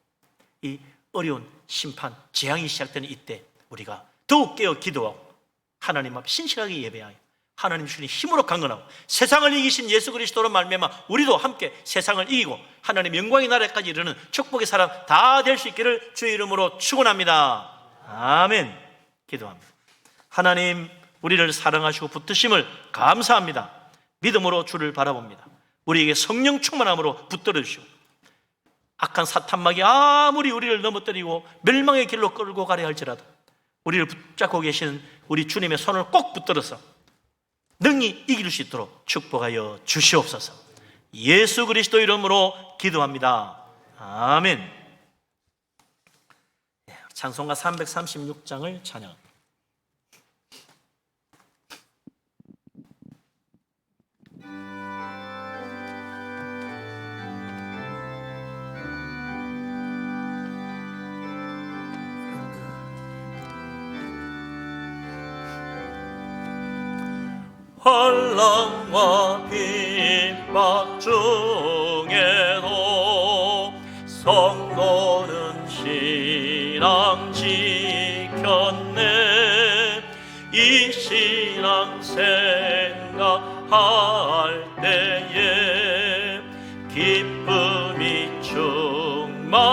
이 어려운 심판, 재앙이 시작되는 이때 우리가 더욱 깨어 기도하고 하나님 앞에 신실하게 예배하여 하나님 주님 힘으로 강건하고 세상을 이기신 예수 그리스도로 말미암아 우리도 함께 세상을 이기고 하나님 영광의 나라까지 이르는 축복의 사람 다 될 수 있기를 주의 이름으로 축원합니다. 아멘. 기도합니다. 하나님, 우리를 사랑하시고 붙드심을 감사합니다. 믿음으로 주를 바라봅니다. 우리에게 성령 충만함으로 붙들어 주시고 악한 사탄막이 아무리 우리를 넘어뜨리고 멸망의 길로 끌고 가려 할지라도 우리를 붙잡고 계시는 우리 주님의 손을 꼭 붙들어서 능히 이길 수 있도록 축복하여 주시옵소서. 예수 그리스도 이름으로 기도합니다. 아멘. 찬송가 336장을 찬양. 환난과 핍박 중에도 성도는 신앙 지켰네. 이 신앙 생각할 때에 기쁨이 충만하도다.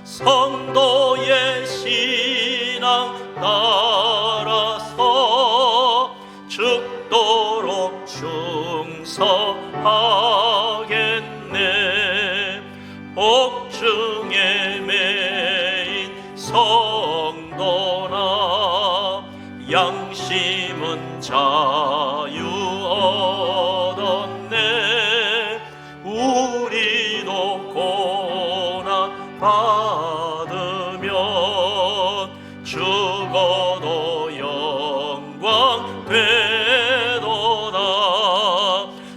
성도의 신앙 따라서 죽도록 충성하겠네. 옥중에 매인 성도나 양심은 자유 얻었네. 우리도 고난 받으면 죽어도 영광 되도다.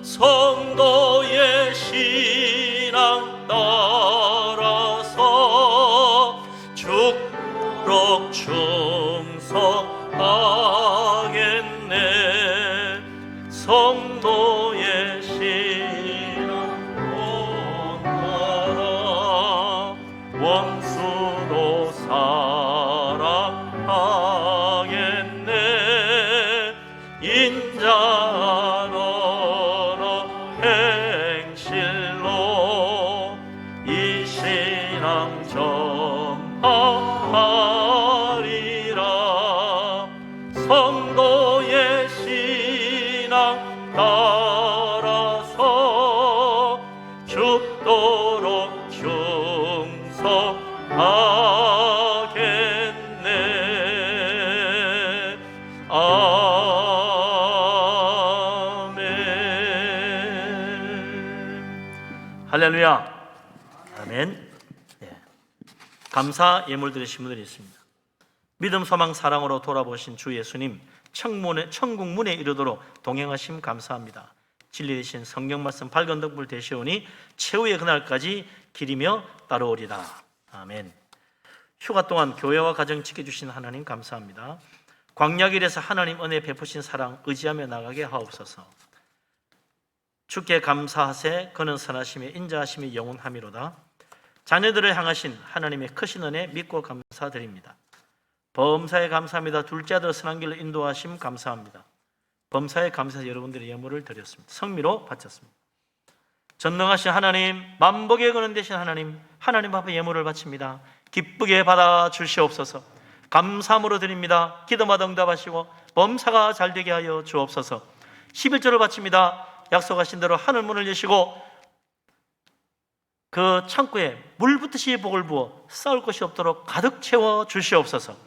성도의 신앙 따라서 죽도록 충성하겠네. 성도의 신앙 온전하다. 원수도 사랑하겠네. 인자한 언어 행실로 이 신앙 전하리라. 성도의 신앙 따라서 죽도록 충성하겠네. 아멘. 할렐루야. 아멘. 감사 예물 드리신 분들이 있습니다. 믿음, 소망, 사랑으로 돌아보신 주 예수님 천국 문에 이르도록 동행하심 감사합니다. 진리 되신 성경 말씀 밝은 덕불 되시오니 최후의 그날까지 길이며 따라오리다. 아멘. 휴가 동안 교회와 가정 지켜주신 하나님 감사합니다. 광야길에서 하나님 은혜 베푸신 사랑 의지하며 나가게 하옵소서. 주께 감사하세. 그는 선하심에 인자하심이 영원함이로다. 자녀들을 향하신 하나님의 크신 은혜 믿고 감사드립니다. 범사에 감사합니다. 둘째 아들 선한 길로 인도하심 감사합니다. 범사에 감사해서 여러분들의 예물을 드렸습니다. 성미로 바쳤습니다. 전능하신 하나님, 만복의 근원 되신 하나님 앞에 예물을 바칩니다. 기쁘게 받아 주시옵소서. 감사함으로 드립니다. 기도마다 응답하시고 범사가 잘되게 하여 주옵소서. 11조를 바칩니다. 약속하신 대로 하늘 문을 여시고 그 창고에 물붓듯이 복을 부어 쌓을 것이 없도록 가득 채워 주시옵소서.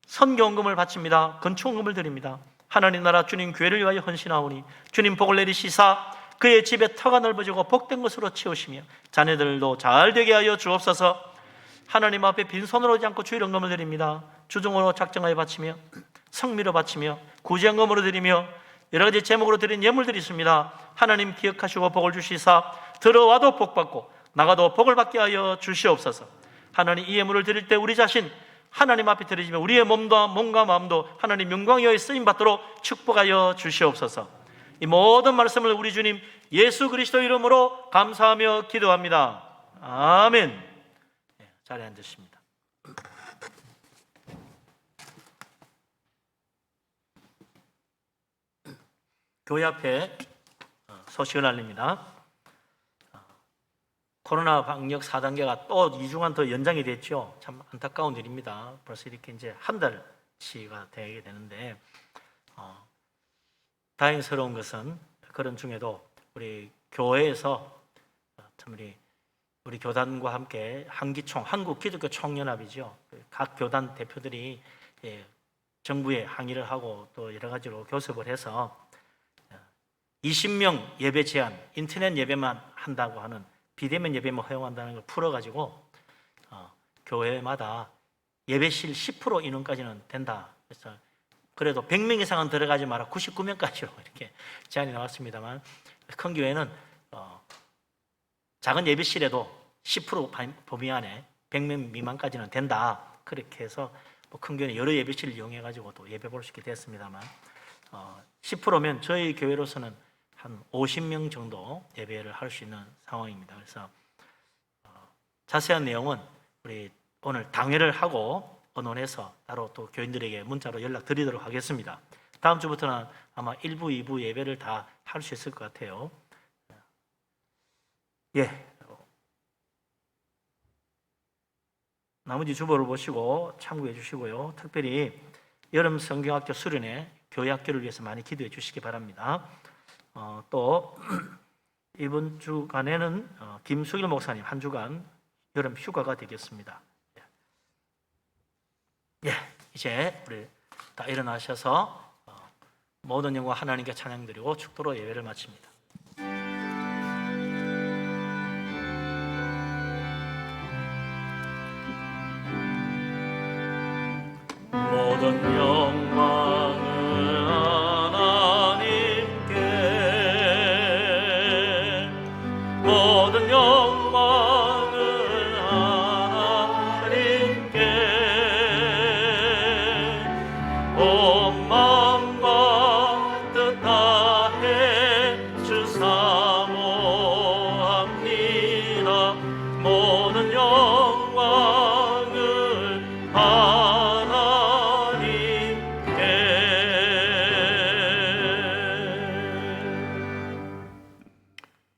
선교헌금을 바칩니다. 건축헌금을 드립니다. 하나님 나라 주님 교회를 위하여 헌신하오니 주님 복을 내리시사 그의 집에 터가 넓어지고 복된 것으로 채우시며 자녀들도 잘 되게 하여 주옵소서. 하나님 앞에 빈손으로 오지 않고 주일 헌금을 드립니다. 주중으로 작정하여 바치며 성미로 바치며 구제헌금으로 드리며 여러 가지 제목으로 드린 예물들이 있습니다. 하나님 기억하시고 복을 주시사 들어와도 복받고 나가도 복을 받게 하여 주시옵소서. 하나님 이 예물을 드릴 때 우리 자신 하나님 앞에 드리지만 우리의 몸과 마음도 하나님 영광에 쓰임 받도록 축복하여 주시옵소서. 이 모든 말씀을 우리 주님 예수 그리스도 이름으로 감사하며 기도합니다. 아멘. 자리에 앉으십니다. 교회 앞에 소식을 알립니다. 코로나 방역 4단계가 또 2주간 더 연장이 됐죠. 참 안타까운 일입니다. 벌써 이렇게 이제 한 달치가 되게 되는데 다행스러운 것은 그런 중에도 우리 교회에서 참 우리 교단과 함께 한기총, 한국기독교총연합이죠. 각 교단 대표들이 정부에 항의를 하고 또 여러 가지로 교섭을 해서 20명 예배 제한, 인터넷 예배만 한다고 하는 비대면 예배만 허용한다는 걸 풀어가지고 교회마다 예배실 10% 인원까지는 된다. 그래서 그래도 100명 이상은 들어가지 마라 99명까지로 이렇게 제한이 나왔습니다만 큰 교회는 작은 예배실에도 10% 범위 안에 100명 미만까지는 된다. 그렇게 해서 큰 교회는 여러 예배실을 이용해가지고 또 예배 볼 수 있게 됐습니다만 10%면 저희 교회로서는 한 50명 정도 예배를 할 수 있는 상황입니다. 그래서 자세한 내용은 우리 오늘 당회를 하고 언론에서 따로 또 교인들에게 문자로 연락드리도록 하겠습니다. 다음 주부터는 아마 1부, 2부 예배를 다 할 수 있을 것 같아요. 나머지 주보를 보시고 참고해 주시고요. 특별히 여름 성경학교 수련회 교회 학교를 위해서 많이 기도해 주시기 바랍니다. 또 이번 주간에는 김수길 목사님 한 주간 여름 휴가가 되겠습니다. 이제 우리 다 일어나셔서 모든 영광 하나님께 찬양드리고 축도로 예배를 마칩니다. 모든 영광을 하나님께 모든 영광을 하나님께 온 마음과 뜻 다해 주사 모합니다. 모든 영광을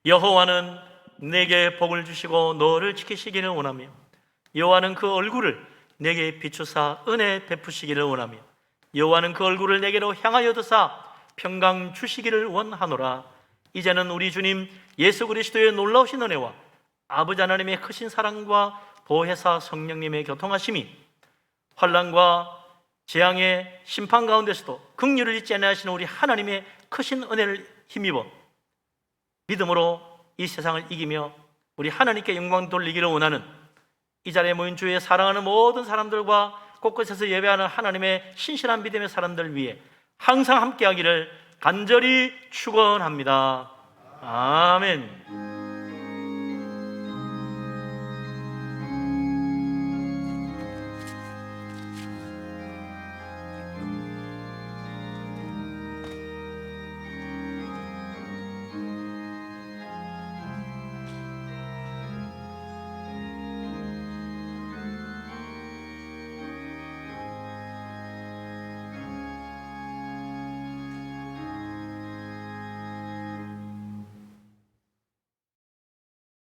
여호와는 내게 복을 주시고 너를 지키시기를 원하며 여호와는 그 얼굴을 내게 비추사 은혜 베푸시기를 원하며 여호와는 그 얼굴을 내게로 향하여 드사 평강 주시기를 원하노라. 이제는 우리 주님 예수 그리스도의 놀라우신 은혜와 아버지 하나님의 크신 사랑과 보혜사 성령님의 교통하심이 환난과 재앙의 심판 가운데서도 긍휼을 잊지 아니하시는 우리 하나님의 크신 은혜를 힘입어 믿음으로 이 세상을 이기며 우리 하나님께 영광 돌리기를 원하는 이 자리에 모인 주의 사랑하는 모든 사람들과 곳곳에서 예배하는 하나님의 신실한 믿음의 사람들 위해 항상 함께하기를 간절히 축원합니다. 아멘.